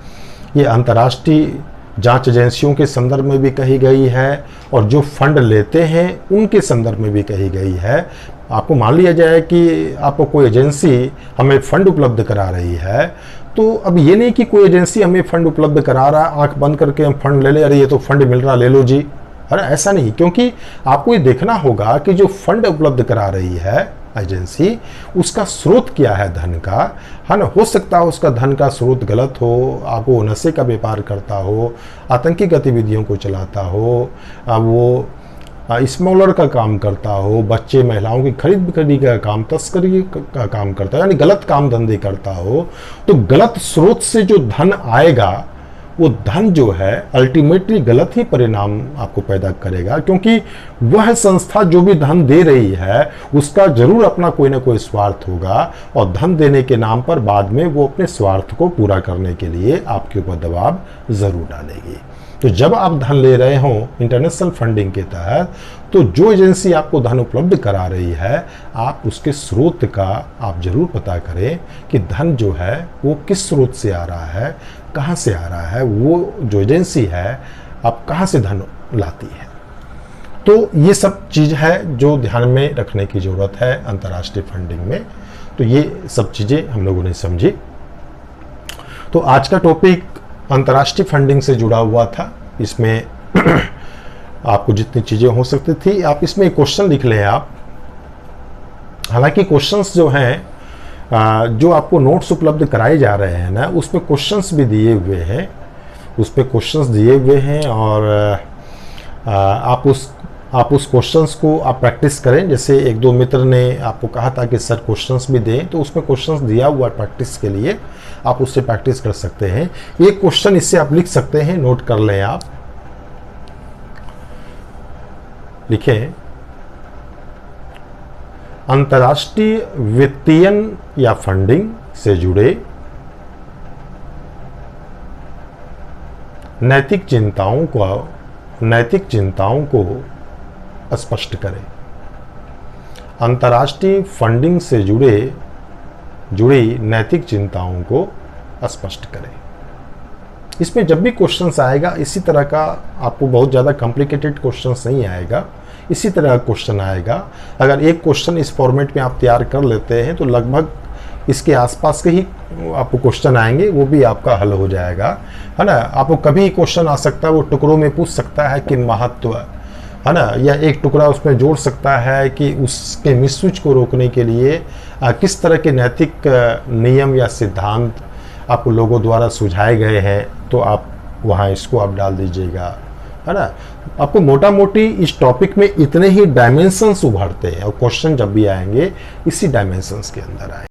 ये अंतर्राष्ट्रीय जांच एजेंसियों के संदर्भ में भी कही गई है और जो फंड लेते हैं उनके संदर्भ में भी कही गई है। आपको मान लिया जाए कि आपको कोई एजेंसी हमें फंड उपलब्ध करा रही है, तो अब ये नहीं कि कोई एजेंसी हमें फंड उपलब्ध करा रहा है, आंख बंद करके हम फंड ले लें, अरे ये तो फंड मिल रहा, ले लो जी, है ना, ऐसा नहीं। क्योंकि आपको ये देखना होगा कि जो फंड उपलब्ध करा रही है एजेंसी, उसका स्रोत क्या है धन का, है ना। हो सकता है उसका धन का स्रोत गलत हो, आपको नशे का व्यापार करता हो, आतंकी गतिविधियों को चलाता हो, वो स्मगलर का काम करता हो, बच्चे महिलाओं की खरीद बिक्री का काम, तस्करी का काम करता हो, यानी गलत काम धंधे करता हो। तो गलत स्रोत से जो धन आएगा वो धन जो है अल्टीमेटली गलत ही परिणाम आपको पैदा करेगा, क्योंकि वह संस्था जो भी धन दे रही है उसका जरूर अपना कोई ना कोई स्वार्थ होगा, और धन देने के नाम पर बाद में वो अपने स्वार्थ को पूरा करने के लिए आपके ऊपर दबाव जरूर डालेगी। तो जब आप धन ले रहे हो इंटरनेशनल फंडिंग के तहत, तो जो एजेंसी आपको धन उपलब्ध करा रही है, आप उसके स्रोत का आप जरूर पता करें कि धन जो है वो किस स्रोत से आ रहा है, कहाँ से आ रहा है, वो जो एजेंसी है आप कहाँ से धन लाती है। तो ये सब चीज़ है जो ध्यान में रखने की ज़रूरत है अंतर्राष्ट्रीय फंडिंग में। तो ये सब चीज़ें हम लोगों ने समझी। तो आज का टॉपिक अंतर्राष्ट्रीय फंडिंग से जुड़ा हुआ था। इसमें आपको जितनी चीज़ें हो सकती थी, आप इसमें क्वेश्चन लिख लें आप। हालांकि क्वेश्चंस जो हैं, जो आपको नोट्स उपलब्ध कराए जा रहे हैं ना, उसमें क्वेश्चंस भी दिए हुए हैं, उस पर क्वेश्चंस दिए हुए हैं, और आप उस क्वेश्चंस को आप प्रैक्टिस करें। जैसे एक दो मित्र ने आपको कहा था कि सर क्वेश्चंस भी दें, तो उसमें क्वेश्चंस दिया हुआ प्रैक्टिस के लिए, आप उससे प्रैक्टिस कर सकते हैं। एक क्वेश्चन इससे आप लिख सकते हैं, नोट कर लें आप। लिखें, अंतर्राष्ट्रीय वित्तीयन या फंडिंग से जुड़े नैतिक चिंताओं को स्पष्ट करें। अंतर्राष्ट्रीय फंडिंग से जुड़ी नैतिक चिंताओं को स्पष्ट करें। इसमें जब भी क्वेश्चंस आएगा इसी तरह का, आपको बहुत ज़्यादा कॉम्प्लिकेटेड क्वेश्चंस नहीं आएगा, इसी तरह का क्वेश्चन आएगा। अगर एक क्वेश्चन इस फॉर्मेट में आप तैयार कर लेते हैं तो लगभग इसके आसपास के ही आपको क्वेश्चन आएंगे, वो भी आपका हल हो जाएगा, है ना। आपको कभी क्वेश्चन आ सकता है, वो टुकड़ों में पूछ सकता है कि महत्व, है ना, या एक टुकड़ा उसमें जोड़ सकता है कि उसके मिसयूज को रोकने के लिए किस तरह के नैतिक नियम या सिद्धांत आपको लोगों द्वारा सुझाए गए हैं, तो आप वहाँ इसको आप डाल दीजिएगा, है ना। आपको मोटा मोटी इस टॉपिक में इतने ही डायमेंशंस उभरते हैं, और क्वेश्चन जब भी आएंगे इसी डायमेंशंस के अंदर आएंगे।